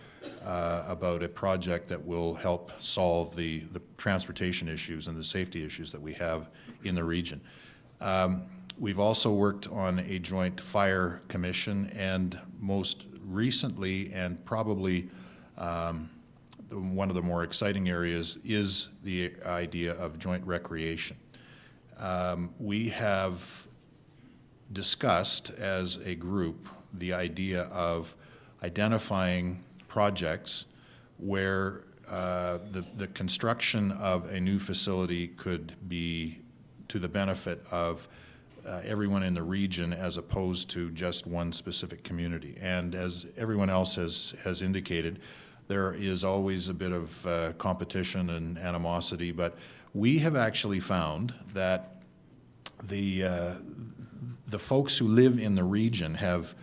about a project that will help solve the transportation issues and the safety issues that we have in the region. We've also worked on a joint fire commission, and most recently, and probably one of the more exciting areas, is the idea of joint recreation. We have discussed as a group the idea of identifying projects where the construction of a new facility could be to the benefit of everyone in the region as opposed to just one specific community. And as everyone else has indicated, there is always a bit of competition and animosity, but we have actually found that the folks who live in the region have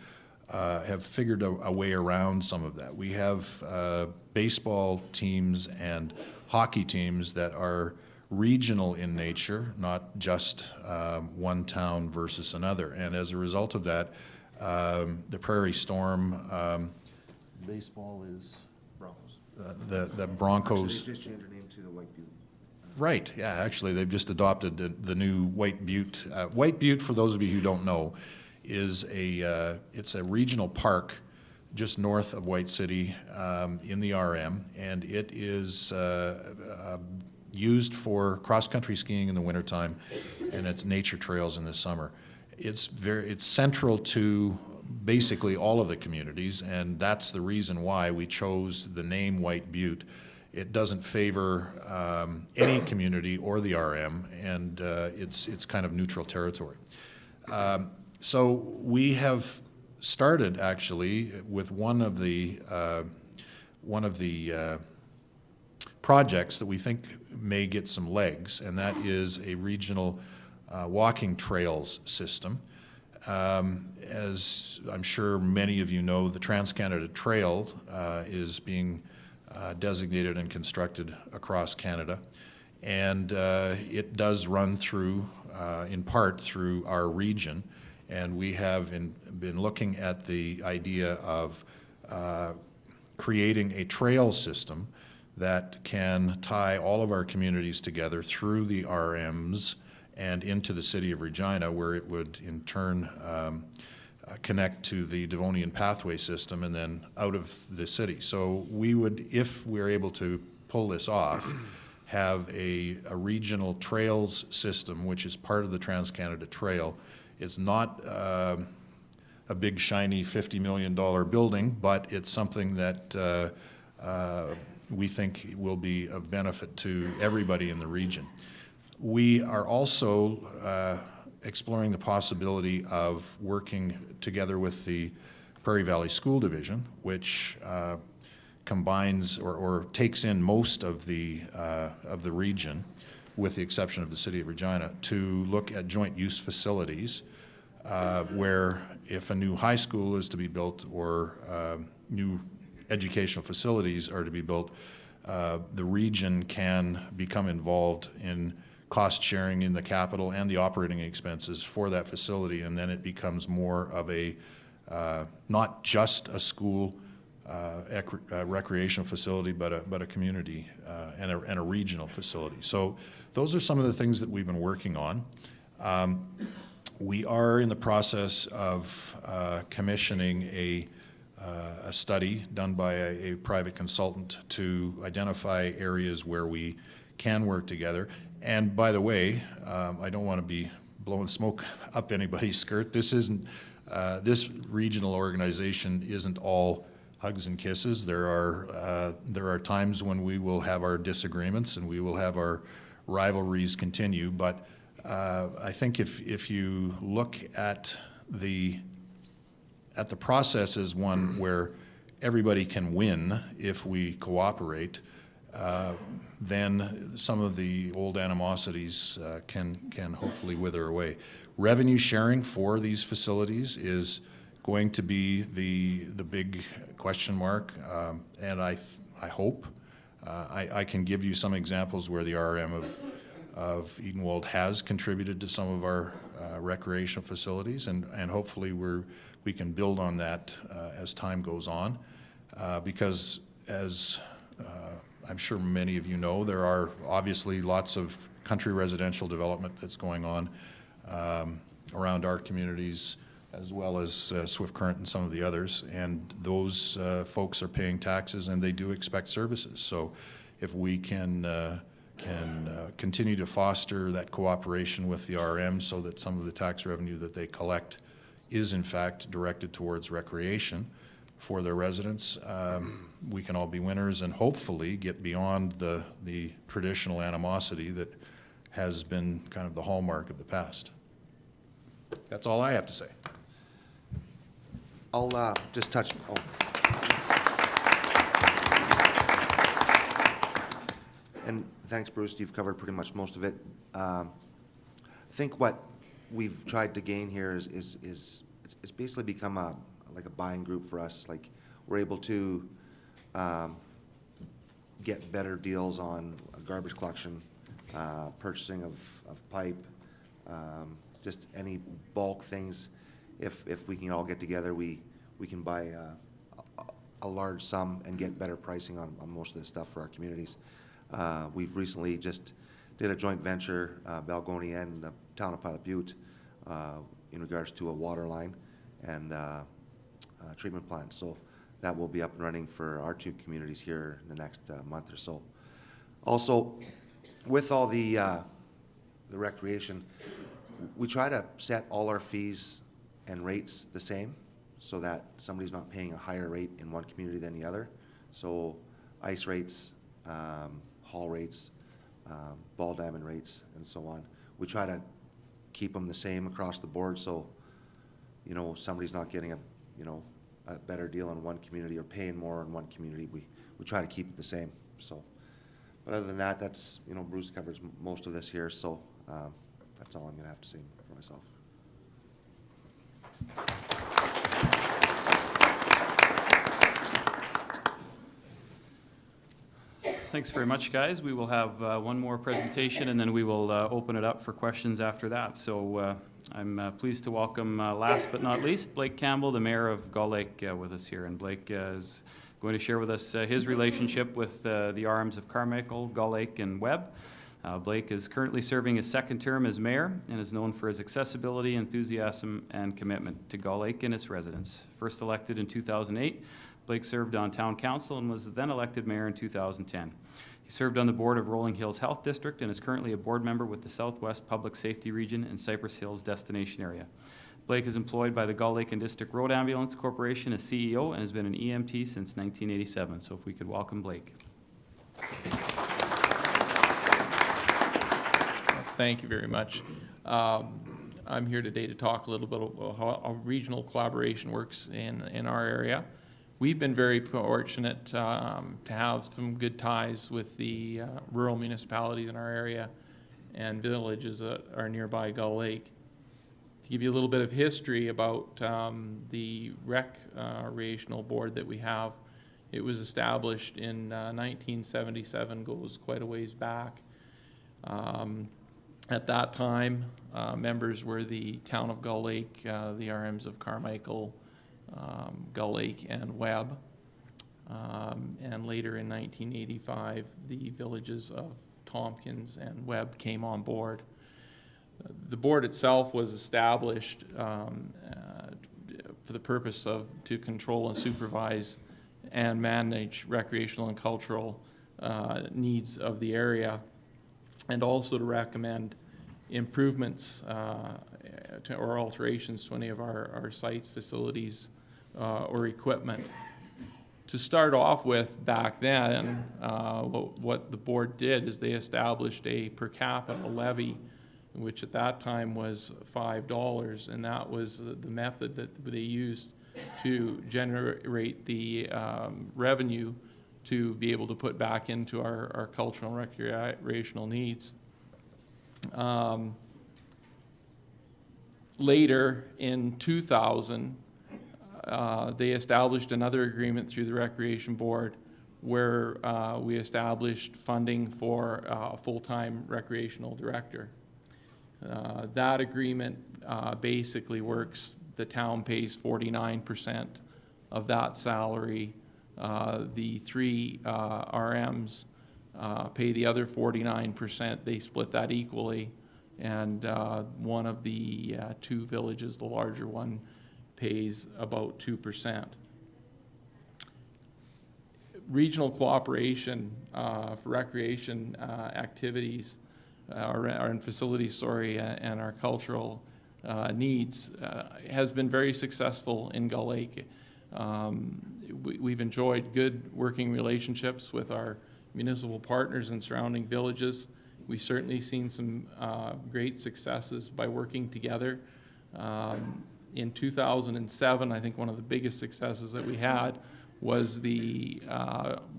figured a way around some of that. We have baseball teams and hockey teams that are regional in nature, not just one town versus another. And as a result of that, the Prairie Storm, baseball is Broncos. The Broncos. Actually, they just changed their name to the White Butte. Right, yeah, actually, they've just adopted the new White Butte. White Butte, for those of you who don't know, is it's a regional park just north of White City in the RM, and it is used for cross-country skiing in the wintertime, and it's nature trails in the summer. It's central to basically all of the communities, and that's the reason why we chose the name White Butte. it doesn't favor any community or the RM, and it's kind of neutral territory. So we have started actually with one of the projects that we think may get some legs, and that is a regional walking trails system. As I'm sure many of you know, the Trans-Canada Trail is being designated and constructed across Canada, and it does run through, in part, through our region, and we have been looking at the idea of creating a trail system that can tie all of our communities together through the RMs and into the city of Regina, where it would in turn connect to the Devonian pathway system and then out of the city. So we would, if we're able to pull this off, have a regional trails system which is part of the Trans-Canada Trail. It's not a big shiny $50 million building, but it's something that we think will be of benefit to everybody in the region. We are also exploring the possibility of working together with the Prairie Valley School Division, which combines or takes in most of the region, with the exception of the city of Regina, to look at joint use facilities where if a new high school is to be built or new educational facilities are to be built, the region can become involved in cost sharing in the capital and the operating expenses for that facility, and then it becomes more of a not just a school recreational facility, but a community and a regional facility. So those are some of the things that we've been working on. We are in the process of commissioning a study done by a private consultant to identify areas where we can work together. And by the way, I don't want to be blowing smoke up anybody's skirt. This isn't, this regional organization isn't all hugs and kisses. There are times when we will have our disagreements and we will have our rivalries continue, but I think if you look at the process as one where everybody can win if we cooperate, then some of the old animosities can hopefully wither away. Revenue sharing for these facilities is going to be the big question mark, and I hope I can give you some examples where the RM of Edenwald has contributed to some of our recreational facilities, and hopefully we can build on that as time goes on, because as I'm sure many of you know, there are obviously lots of country residential development that's going on around our communities, as well as Swift Current and some of the others, and those folks are paying taxes and they do expect services. So if we can continue to foster that cooperation with the RM so that some of the tax revenue that they collect is in fact directed towards recreation for their residents, we can all be winners and hopefully get beyond the traditional animosity that has been kind of the hallmark of the past. That's all I have to say. I'll just touch. Oh. And thanks, Bruce. You've covered pretty much most of it. I think what we've tried to gain here is it's basically become like a buying group for us. Like we're able to get better deals on garbage collection, purchasing of pipe, just any bulk things. If we can all get together, we can buy a large sum and get better pricing on most of this stuff for our communities. We've recently just did a joint venture, Balgonie and the town of Pilot Butte, in regards to a water line and treatment plant. So that will be up and running for our two communities here in the next month or so. Also, with all the recreation, we try to set all our fees and rates the same so that somebody's not paying a higher rate in one community than the other. So ice rates hall rates, ball diamond rates, and so on. We try to keep them the same across the board, so, you know, somebody's not getting a, you know, a better deal in one community or paying more in one community. We try to keep it the same, so. But other than that, that's, you know, Bruce covers most of this here, so that's all I'm gonna have to say for myself. Thanks very much, guys. We will have one more presentation, and then we will open it up for questions after that. So I'm pleased to welcome, last but not least, Blake Campbell, the Mayor of Gull Lake, with us here. And Blake is going to share with us his relationship with the arms of Carmichael, Gull Lake, and Webb. Blake is currently serving his second term as mayor and is known for his accessibility, enthusiasm, and commitment to Gull Lake and its residents. First elected in 2008, Blake served on town council and was then elected mayor in 2010. He served on the board of Rolling Hills Health District and is currently a board member with the Southwest Public Safety Region and Cypress Hills Destination Area. Blake is employed by the Gull Lake and District Road Ambulance Corporation as CEO and has been an EMT since 1987. So if we could welcome Blake. Thank you very much. I'm here today to talk a little bit about how regional collaboration works in our area. We've been very fortunate to have some good ties with the rural municipalities in our area and villages that are nearby Gull Lake. To give you a little bit of history about the recreational board that we have, it was established in 1977, goes quite a ways back. At that time, members were the town of Gull Lake, the RMs of Carmichael, Gull Lake, and Webb. And later in 1985, the villages of Tompkins and Webb came on board. The board itself was established for the purpose of to control and supervise and manage recreational and cultural needs of the area, and also to recommend improvements or alterations to any of our sites, facilities, or equipment. To start off with, back then, what the board did is they established a per capita levy, which at that time was $5, and that was the method that they used to generate the revenue to be able to put back into our cultural and recreational needs. Later in 2000, they established another agreement through the Recreation Board where we established funding for a full-time recreational director. That agreement basically works, the town pays 49% of that salary. The three RMs pay the other 49%. They split that equally. And one of the two villages, the larger one, pays about 2%. Regional cooperation for recreation activities and facilities, and our cultural needs has been very successful in Gull Lake. We've enjoyed good working relationships with our municipal partners and surrounding villages. We've certainly seen some great successes by working together. In 2007, I think one of the biggest successes that we had was the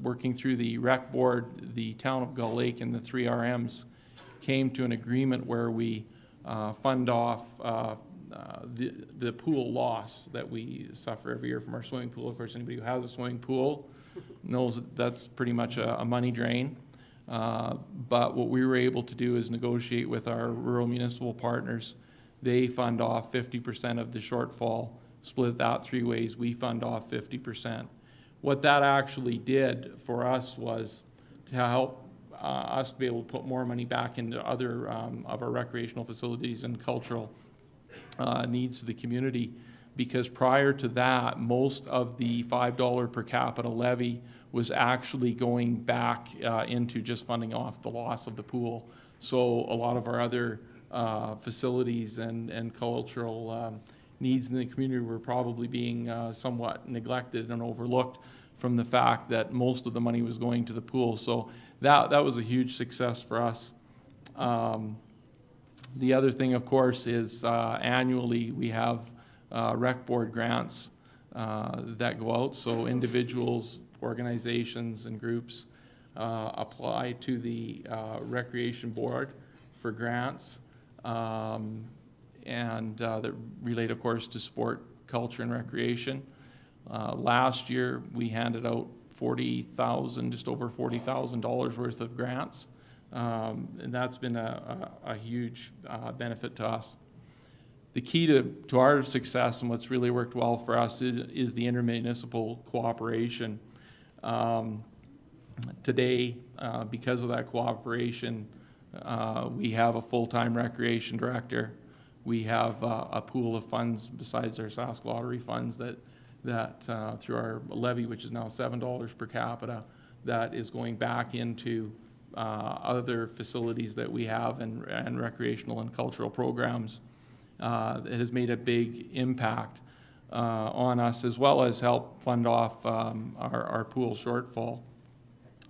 working through the rec board, the town of Gull Lake and the three RMs came to an agreement where we fund off the pool loss that we suffer every year from our swimming pool. Of course, anybody who has a swimming pool knows that that's pretty much a money drain. But what we were able to do is negotiate with our rural municipal partners. They fund off 50% of the shortfall, split that three ways. We fund off 50%. What that actually did for us was to help us to be able to put more money back into other of our recreational facilities and cultural needs of the community, because prior to that, most of the $5 per capita levy was actually going back into just funding off the loss of the pool. So a lot of our other facilities and cultural needs in the community were probably being somewhat neglected and overlooked from the fact that most of the money was going to the pool. So that was a huge success for us. The other thing, of course, is annually we have rec board grants that go out. So individuals, organizations, and groups apply to the recreation board for grants, and that relate, of course, to sport, culture, and recreation. Last year, we handed out just over $40,000 worth of grants, and that's been a huge benefit to us. The key to our success and what's really worked well for us is the intermunicipal cooperation. Today, because of that cooperation, we have a full-time recreation director. We have a pool of funds besides our Sask Lottery funds that through our levy, which is now $7 per capita, that is going back into other facilities that we have and recreational and cultural programs. It has made a big impact on us, as well as help fund off our pool shortfall.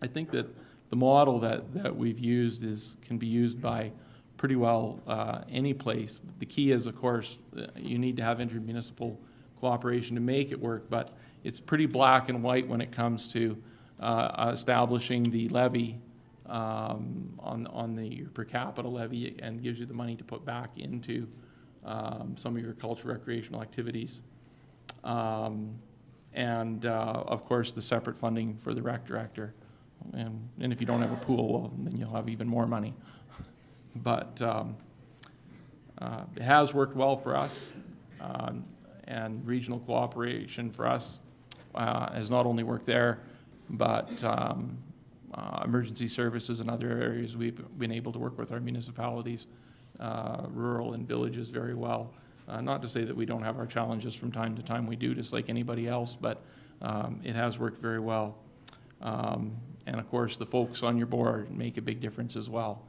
I think that the model that we've used can be used by pretty well any place. The key is, of course, you need to have intermunicipal cooperation to make it work, but it's pretty black and white when it comes to establishing the levy on the per capita levy, and gives you the money to put back into some of your cultural recreational activities. And of course, the separate funding for the rec director. And if you don't have a pool, well, then you'll have even more money. But it has worked well for us, and regional cooperation for us has not only worked there, but emergency services and other areas we've been able to work with our municipalities, rural and villages very well. Not to say that we don't have our challenges from time to time, we do, just like anybody else, but it has worked very well. And of course, the folks on your board make a big difference as well.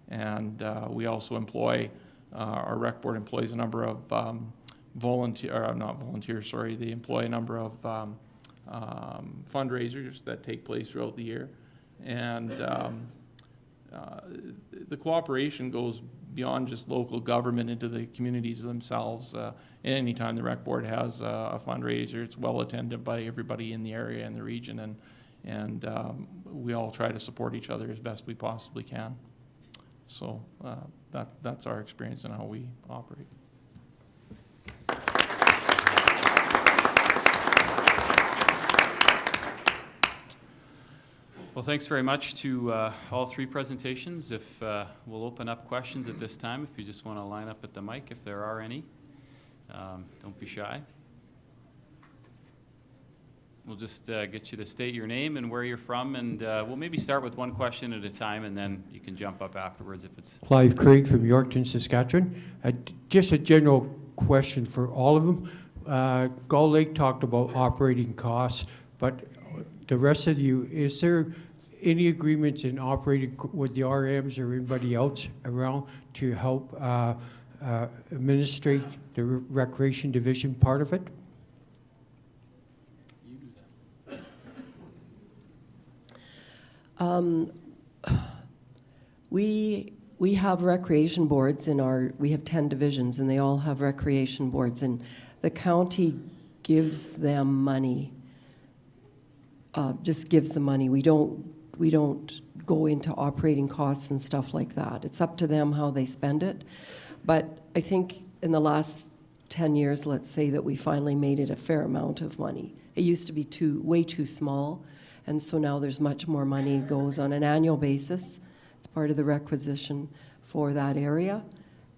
And we also employ, our rec board employs a number of they employ a number of fundraisers that take place throughout the year. And the cooperation goes beyond just local government into the communities themselves. Anytime the rec board has a fundraiser, it's well attended by everybody in the area and the region, and we all try to support each other as best we possibly can. So that's our experience and how we operate. Well, thanks very much to all three presentations. If we'll open up questions at this time, if you just want to line up at the mic, if there are any. Don't be shy. We'll just get you to state your name and where you're from, and we'll maybe start with one question at a time, and then you can jump up afterwards if it's... Clive Craig from Yorkton, Saskatchewan. Just a general question for all of them. Gull Lake talked about operating costs, but the rest of you, is there any agreements in operating with the RMs or anybody else around to help administrate the recreation division part of it? We have recreation boards we have 10 divisions, and they all have recreation boards, and the county gives them money, just gives them money. We don't go into operating costs and stuff like that. It's up to them how they spend it. But I think in the last 10 years, let's say that we finally made it a fair amount of money. It used to be way too small. And so now there's much more money goes on an annual basis. It's part of the requisition for that area.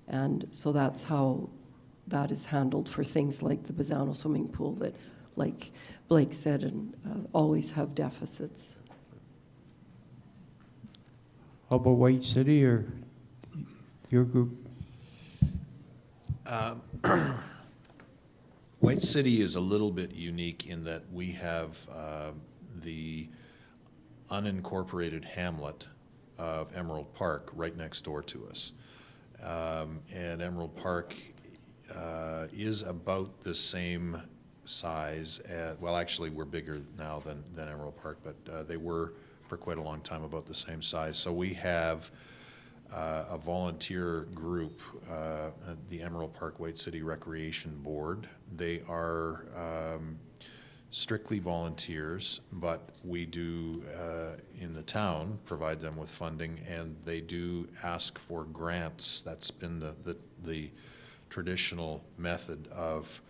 And so that's how that is handled for things like the Bazzano swimming pool that, like Blake said, and always have deficits. How about White City or your group? White City is a little bit unique in that we have the unincorporated hamlet of Emerald Park right next door to us. And Emerald Park is about the same size. Well, actually, we're bigger now than Emerald Park, but they were for quite a long time about the same size. So we have a volunteer group, the Emerald Park White City Recreation Board. They are strictly volunteers, but we do, in the town, provide them with funding, and they do ask for grants. That's been the traditional method of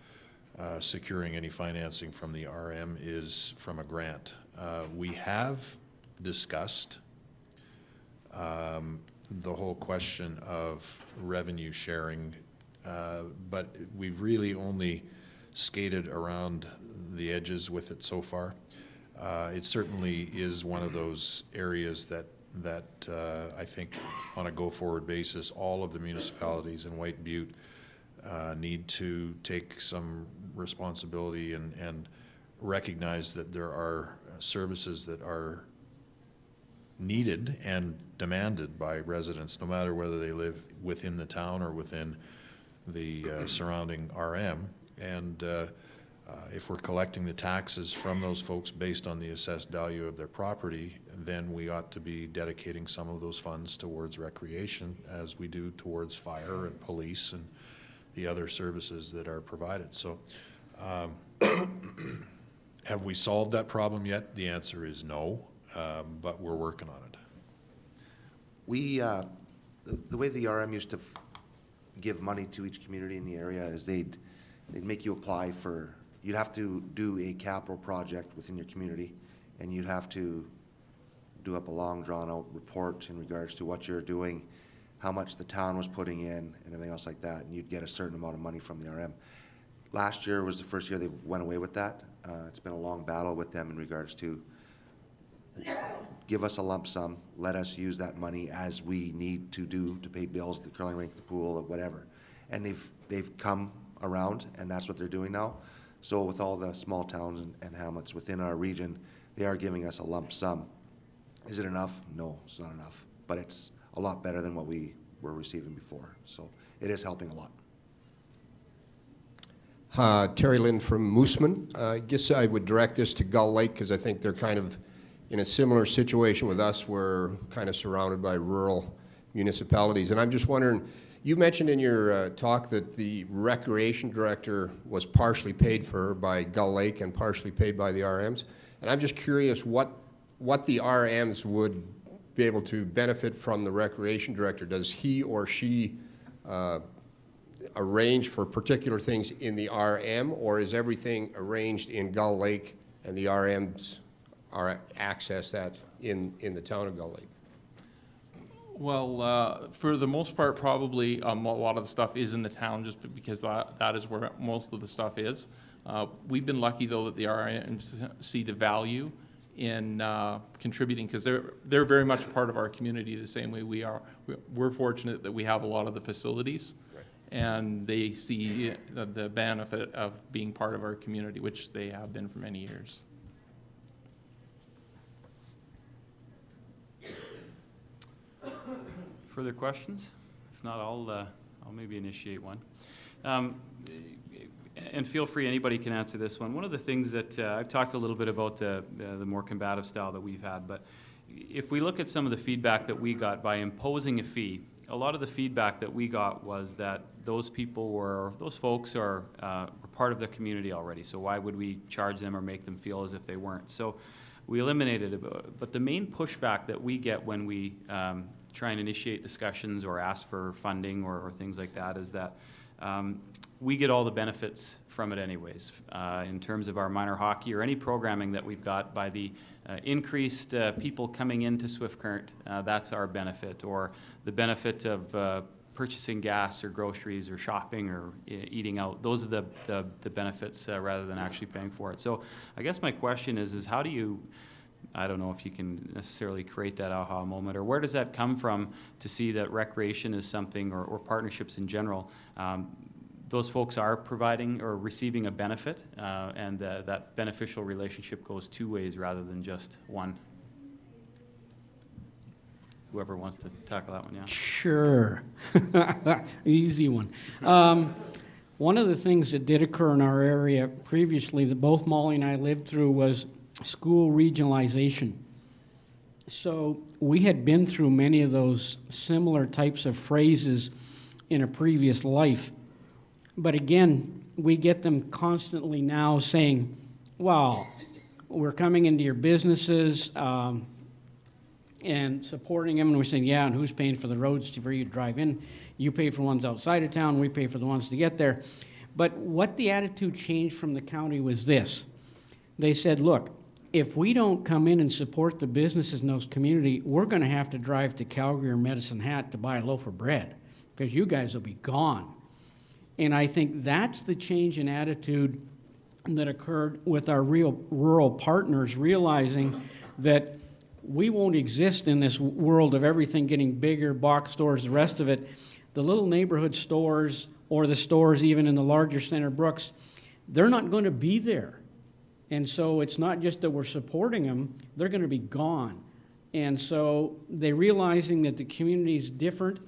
securing any financing from the RM is from a grant. We have discussed the whole question of revenue sharing, but we've really only skated around the edges with it so far. It certainly is one of those areas that I think on a go-forward basis, all of the municipalities in White Butte need to take some responsibility and recognize that there are services that are needed and demanded by residents, no matter whether they live within the town or within the surrounding RM. And if we're collecting the taxes from those folks based on the assessed value of their property, then we ought to be dedicating some of those funds towards recreation, as we do towards fire and police and the other services that are provided. So have we solved that problem yet? The answer is no, but we're working on it. We, the way the RM used to give money to each community in the area is they'd make you apply for, you'd have to do a capital project within your community, and you'd have to do up a long drawn-out report in regards to what you're doing, how much the town was putting in, and everything else like that, and you'd get a certain amount of money from the RM. Last year was the first year they went away with that. It's been a long battle with them in regards to give us a lump sum, let us use that money as we need to do to pay bills, the curling rink, the pool, or whatever. And they've come around, and that's what they're doing now. So with all the small towns and hamlets within our region, they are giving us a lump sum. Is it enough? No, it's not enough. But it's a lot better than what we were receiving before. So it is helping a lot. Terry Lynn from Mooseman. I guess I would direct this to Gull Lake because I think they're kind of in a similar situation with us. We're kind of surrounded by rural municipalities. And I'm just wondering, you mentioned in your talk that the recreation director was partially paid for by Gull Lake and partially paid by the RMs. And I'm just curious what the RMs would be able to benefit from the recreation director. Does he or she arrange for particular things in the RM, or is everything arranged in Gull Lake and the RMs are access that in the town of Gull Lake? Well, for the most part, probably a lot of the stuff is in the town just because that is where most of the stuff is. We've been lucky, though, that the RMs see the value in contributing because they're very much part of our community the same way we are. We're fortunate that we have a lot of the facilities, right, and they see the benefit of being part of our community, which they have been for many years. Further questions? If not, I'll maybe initiate one. And feel free, anybody can answer this one. One of the things that I've talked a little bit about the more combative style that we've had, but if we look at some of the feedback that we got by imposing a fee, a lot of the feedback that we got was that those folks are part of the community already, so why would we charge them or make them feel as if they weren't? So we eliminated it, but the main pushback that we get when we try and initiate discussions or ask for funding or things like that is that we get all the benefits from it anyways. In terms of our minor hockey or any programming that we've got, by the increased people coming into Swift Current, that's our benefit, or the benefit of purchasing gas or groceries or shopping or eating out. Those are the benefits rather than actually paying for it. So I guess my question is how do you, I don't know if you can necessarily create that aha moment, or where does that come from to see that recreation is something, or partnerships in general, those folks are providing or receiving a benefit, and that beneficial relationship goes two ways rather than just one. Whoever wants to tackle that one, yeah. Sure. Easy one. One of the things that did occur in our area previously that both Molly and I lived through was school regionalization. So we had been through many of those similar types of phrases in a previous life. But again, we get them constantly now saying, well, we're coming into your businesses and supporting them, and we're saying, yeah, and who's paying for the roads for you to drive in? You pay for ones outside of town, we pay for the ones to get there. But what the attitude changed from the county was this. They said, look, if we don't come in and support the businesses in those communities, we're going to have to drive to Calgary or Medicine Hat to buy a loaf of bread because you guys will be gone. And I think that's the change in attitude that occurred with our real rural partners, realizing that we won't exist in this world of everything getting bigger, box stores, the rest of it. The little neighborhood stores or the stores even in the larger Center Brooks, they're not going to be there. And so it's not just that we're supporting them, they're going to be gone. And so they're realizing that the community is different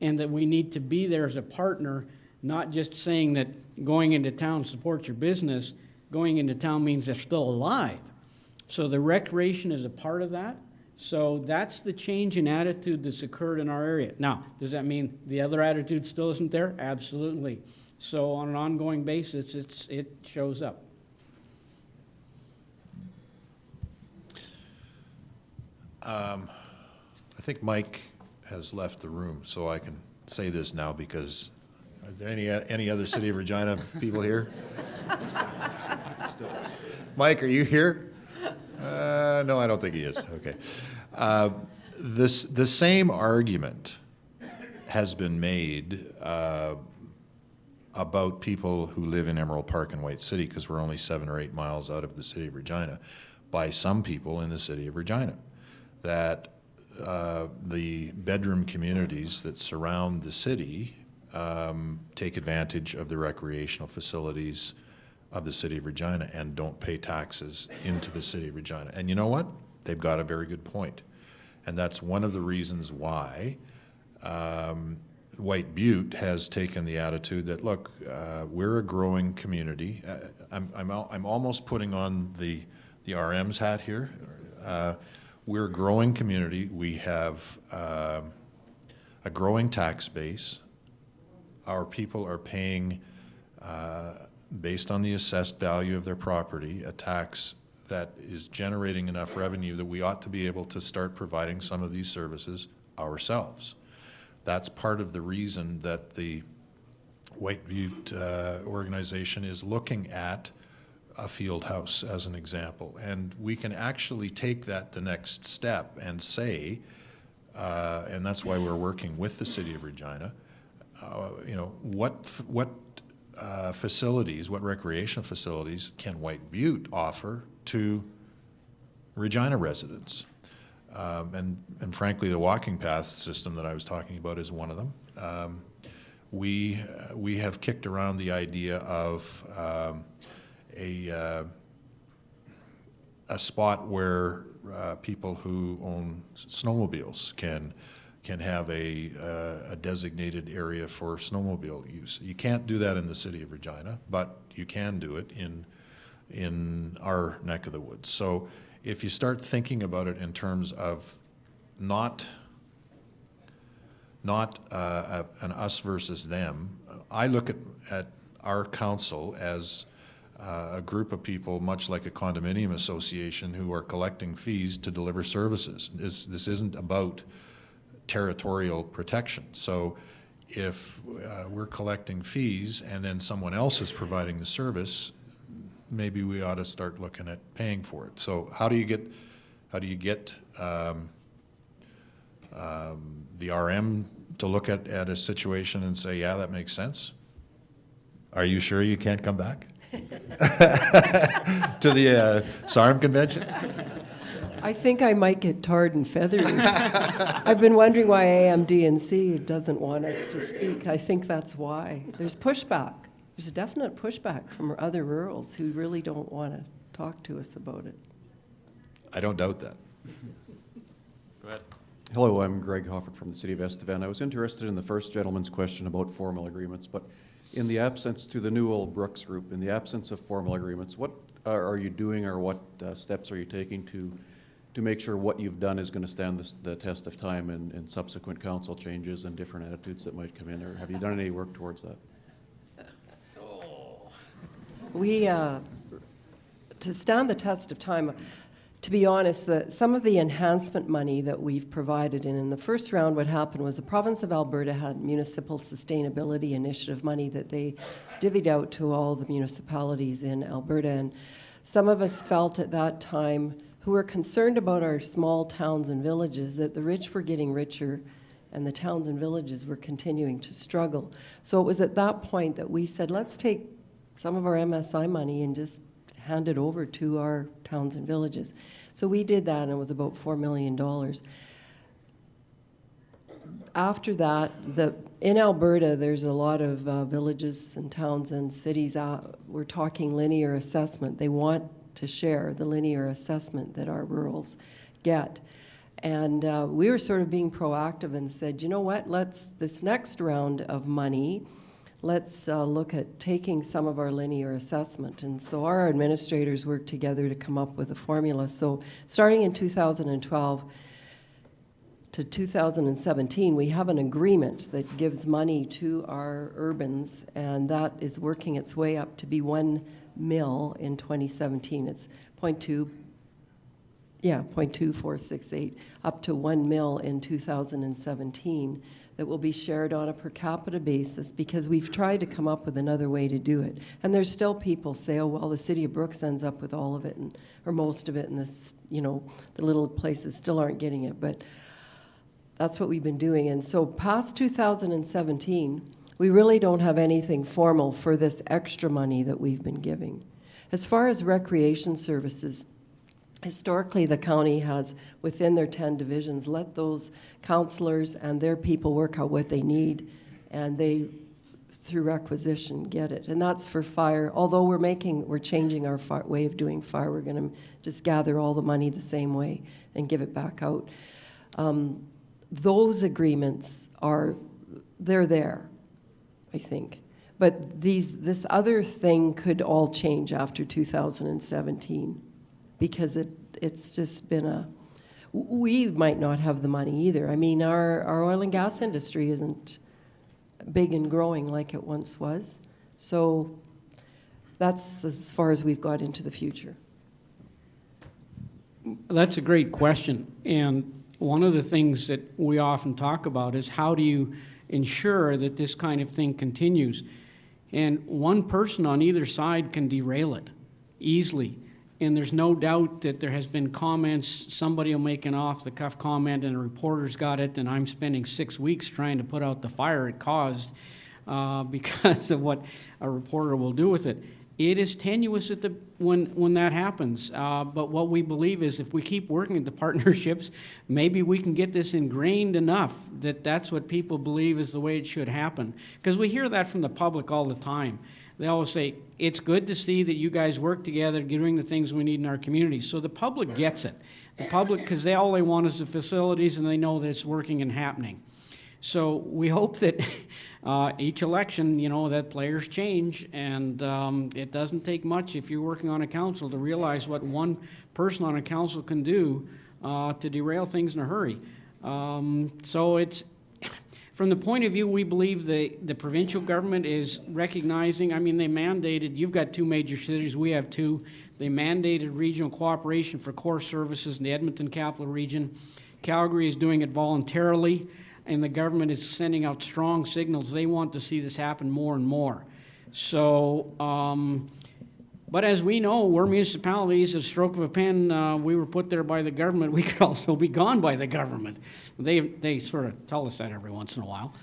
and that we need to be there as a partner, not just saying that going into town support your business. Going into town means they're still alive. So the recreation is a part of that. So that's the change in attitude that's occurred in our area. Now, does that mean the other attitude still isn't there? Absolutely. So on an ongoing basis, it shows up. I think Mike has left the room, so I can say this now because are there any other City of Regina people here? Mike, are you here? No, I don't think he is. Okay. The same argument has been made about people who live in Emerald Park and White City because we're only 7 or 8 miles out of the City of Regina by some people in the City of Regina. That the bedroom communities that surround the city take advantage of the recreational facilities of the City of Regina and don't pay taxes into the City of Regina. And you know what? They've got a very good point. And that's one of the reasons why White Butte has taken the attitude that, look, we're a growing community. I'm almost putting on the RM's hat here. We're a growing community. We have a growing tax base. Our people are paying, based on the assessed value of their property, a tax that is generating enough revenue that we ought to be able to start providing some of these services ourselves. That's part of the reason that the White Butte organization is looking at a field house as an example. And we can actually take that the next step and say, and that's why we're working with the City of Regina, you know, what facilities, what recreational facilities can White Butte offer to Regina residents? And frankly, the walking path system that I was talking about is one of them. We have kicked around the idea of a spot where people who own snowmobiles can have a designated area for snowmobile use. You can't do that in the City of Regina, but you can do it in our neck of the woods. So if you start thinking about it in terms of not an us versus them, I look at our council as a group of people, much like a condominium association, who are collecting fees to deliver services. This isn't about territorial protection. So if we're collecting fees and then someone else is providing the service, maybe we ought to start looking at paying for it. So how do you get the RM to look at a situation and say, yeah, that makes sense? Are you sure you can't come back to the SARM convention? I think I might get tarred and feathered. I've been wondering why AMD&C doesn't want us to speak. I think that's why. There's pushback. There's a definite pushback from other rurals who really don't want to talk to us about it. I don't doubt that. Go ahead. Hello, I'm Greg Hoffert from the City of Estevan. I was interested in the first gentleman's question about formal agreements, but In the absence to the Newell Brooks Group, in the absence of formal agreements, what are you doing, or what steps are you taking to make sure what you've done is going to stand the test of time and subsequent council changes and different attitudes that might come in, or have you done any work towards that? We, to stand the test of time, to be honest, some of the enhancement money that we've provided, and in the first round what happened was the province of Alberta had municipal sustainability initiative money that they divvied out to all the municipalities in Alberta, and some of us felt at that time, who were concerned about our small towns and villages, that the rich were getting richer and the towns and villages were continuing to struggle. So it was at that point that we said, let's take some of our MSI money and just hand it over to our towns and villages. So we did that, and it was about $4 million. After that, in Alberta, there's a lot of villages and towns and cities. We're talking linear assessment. They want to share the linear assessment that our rurals get. And we were sort of being proactive and said, you know what, this next round of money, let's look at taking some of our linear assessment. And so our administrators worked together to come up with a formula. So starting in 2012 to 2017, we have an agreement that gives money to our urbans, and that is working its way up to be 1 mil in 2017. It's 0.2468, up to 1 mil in 2017 that will be shared on a per capita basis, because we've tried to come up with another way to do it. And there's still people say, oh, well, the city of Brooks ends up with all of it, or most of it, and this, the little places still aren't getting it. But that's what we've been doing. And so past 2017, we really don't have anything formal for this extra money that we've been giving. As far as recreation services, historically the county has, within their 10 divisions, let those councillors and their people work out what they need, and they, through requisition, get it. And that's for fire. Although we're changing our way of doing fire, we're going to just gather all the money the same way and give it back out. Those agreements they're there, I think. But this other thing could all change after 2017, because it's just been we might not have the money either. I mean, our oil and gas industry isn't big and growing like it once was. So that's as far as we've got into the future. That's a great question. And one of the things that we often talk about is how do you ensure that this kind of thing continues? And one person on either side can derail it easily. And there's no doubt that there has been comments, somebody will make an off-the-cuff comment and a reporter's got it, and I'm spending 6 weeks trying to put out the fire it caused because of what a reporter will do with it. It is tenuous when that happens, but what we believe is if we keep working at the partnerships, maybe we can get this ingrained enough that that's what people believe is the way it should happen. Because we hear that from the public all the time. They always say, it's good to see that you guys work together doing the things we need in our communities. So the public gets it. The public, because all they want is the facilities, and they know that it's working and happening. So we hope that each election, that players change, and it doesn't take much if you're working on a council to realize what one person on a council can do to derail things in a hurry. So it's, from the point of view, we believe the provincial government is recognizing, they mandated, you've got 2 major cities, we have 2, they mandated regional cooperation for core services in the Edmonton Capital Region. Calgary is doing it voluntarily, and the government is sending out strong signals. They want to see this happen more and more. So, but as we know, we're municipalities, a stroke of a pen, we were put there by the government. We could also be gone by the government. They sort of tell us that every once in a while.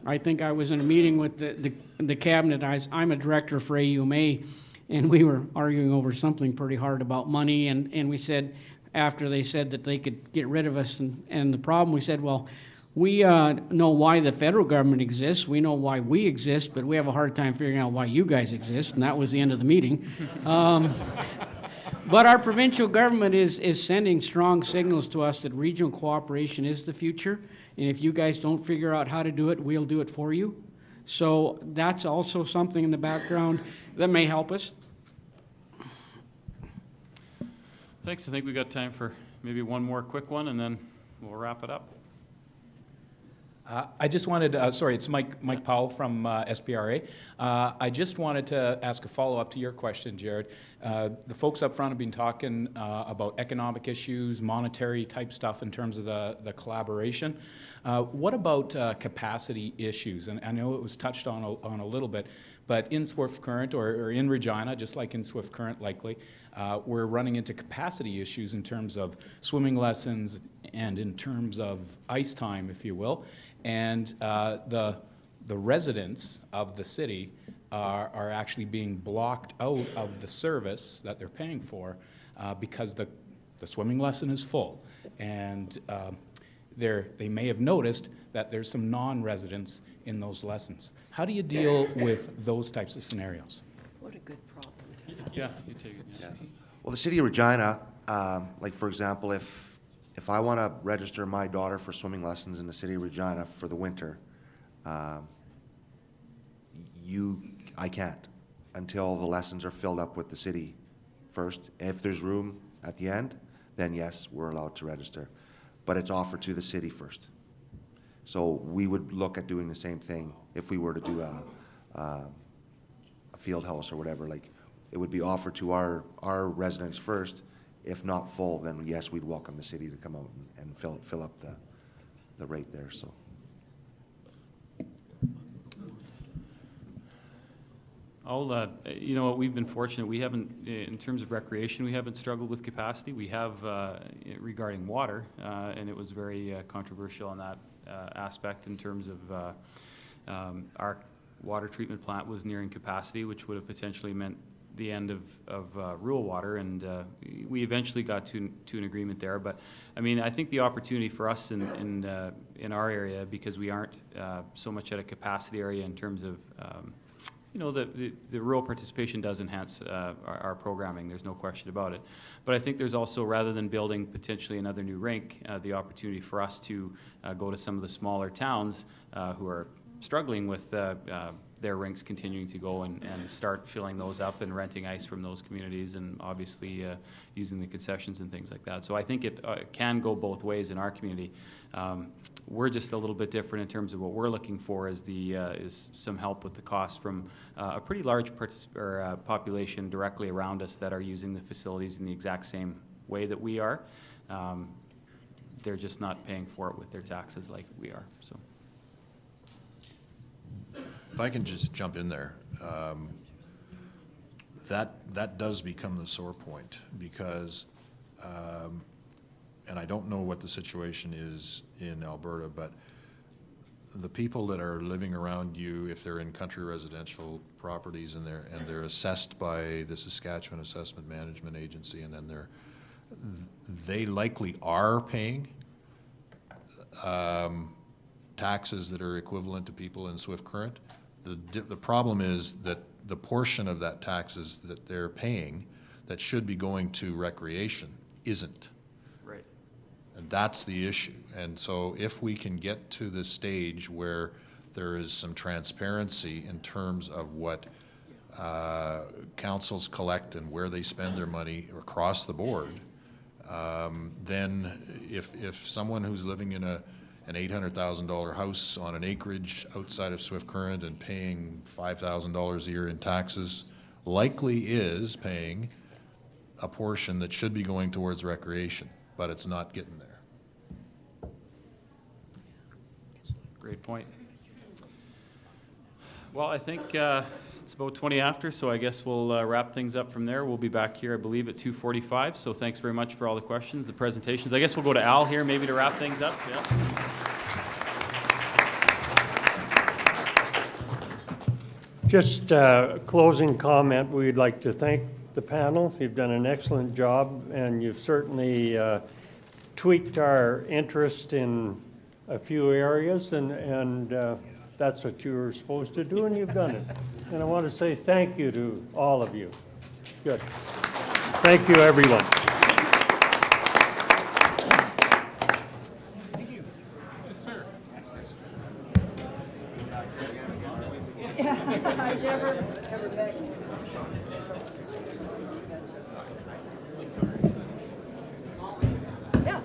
I think I was in a meeting with the cabinet. I'm a director for AUMA, and we were arguing over something pretty hard about money, and we said, after they said that they could get rid of us and the problem, we said, well, we know why the federal government exists, we know why we exist, but we have a hard time figuring out why you guys exist, and that was the end of the meeting. But our provincial government is sending strong signals to us that regional cooperation is the future, and if you guys don't figure out how to do it, we'll do it for you. So that's also something in the background that may help us. Thanks. I think we got time for maybe one more quick one, and then we'll wrap it up. I just wanted, sorry, it's Mike Powell from SPRA. I just wanted to ask a follow-up to your question, Jared. The folks up front have been talking about economic issues, monetary type stuff in terms of the collaboration. What about capacity issues? And I know it was touched on a little bit, but in Swift Current or in Regina, just like in Swift Current likely, we're running into capacity issues in terms of swimming lessons and in terms of ice time, if you will. And the residents of the city are actually being blocked out of the service that they're paying for because the swimming lesson is full. And they may have noticed that there's some non-residents in those lessons. How do you deal with those types of scenarios? What a good problem to have. Yeah, you take it. Yeah. Well, the city of Regina, like for example, if I want to register my daughter for swimming lessons in the city of Regina for the winter, I can't until the lessons are filled up with the city first. If there's room at the end, then yes, we're allowed to register. But it's offered to the city first. So we would look at doing the same thing if we were to do a field house or whatever. Like, it would be offered to our residents first. If not full, then yes, we'd welcome the city to come out and fill up the rate there. So. You know what, we've been fortunate. We haven't, in terms of recreation, we haven't struggled with capacity. We have regarding water, and it was very controversial on that aspect in terms of our water treatment plant was nearing capacity, which would have potentially meant the end of rural water, and we eventually got to an agreement there. But I mean, I think the opportunity for us in our area, because we aren't so much at a capacity area in terms of you know, the rural participation does enhance our programming. There's no question about it. But I think there's also, rather than building potentially another new rink, the opportunity for us to go to some of the smaller towns who are struggling with their rinks continuing to go and start filling those up and renting ice from those communities, and obviously using the concessions and things like that. So I think it can go both ways in our community. We're just a little bit different in terms of what we're looking for is some help with the cost from a pretty large population directly around us that are using the facilities in the exact same way that we are. They're just not paying for it with their taxes like we are. So. If I can just jump in there, that does become the sore point because, and I don't know what the situation is in Alberta, but the people that are living around you, if they're in country residential properties and they're assessed by the Saskatchewan Assessment Management Agency, and then they likely are paying taxes that are equivalent to people in Swift Current. The problem is that the portion of that taxes that they're paying that should be going to recreation isn't. Right. And that's the issue. And so if we can get to the stage where there is some transparency in terms of what councils collect and where they spend their money across the board, then if someone who's living in an $800,000 house on an acreage outside of Swift Current and paying $5,000 a year in taxes likely is paying a portion that should be going towards recreation, but it's not getting there. Great point. Well, I think it's about 20 after, so I guess we'll wrap things up from there. We'll be back here, I believe, at 2:45. So thanks very much for all the questions, the presentations. I guess we'll go to Al here maybe to wrap things up. Yeah. Just a closing comment. We'd like to thank the panel. You've done an excellent job, and you've certainly tweaked our interest in a few areas, and that's what you were supposed to do, and you've done it. And I want to say thank you to all of you. Good. Thank you, everyone. Thank you. Yes, sir. never met you. Yes.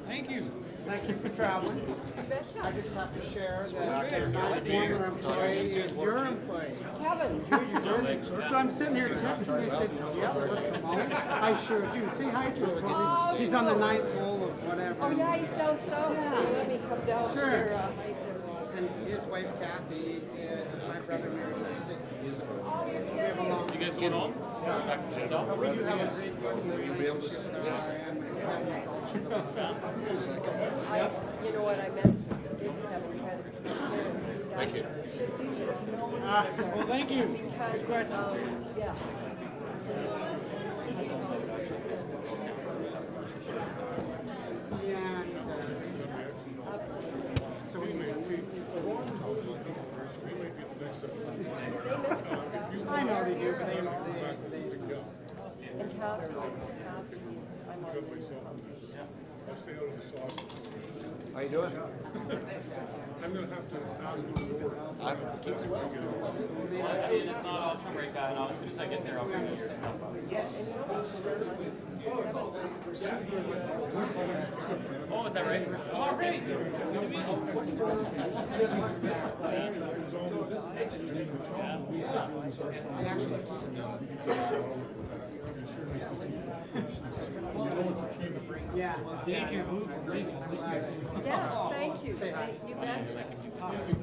Thank you. Thank you for traveling. You betcha. I just have to share that my former employee is your employee. Kevin. So I'm sitting here texting, I said, yes, work from home. I sure do. Say hi to him. Oh, He's on the ninth hole of whatever. Oh, yeah, he's down south. Let me come down. Sure. Hi And his wife Kathy is my brother married her sister. We have a long. You guys going home? But we do have a great relationship. You know what I meant to give Kevin credit. Thank you. You should have known. Well, thank you. Because, yeah. Yeah, so I know they do, but they And Kathy, I'm on. How you doing? I'm gonna have to ask I'll come right back. As soon as I get there, I'll bring you stuff up. Yes. Oh, is that right? All right. I actually yeah. Yes, thank you. Thank you.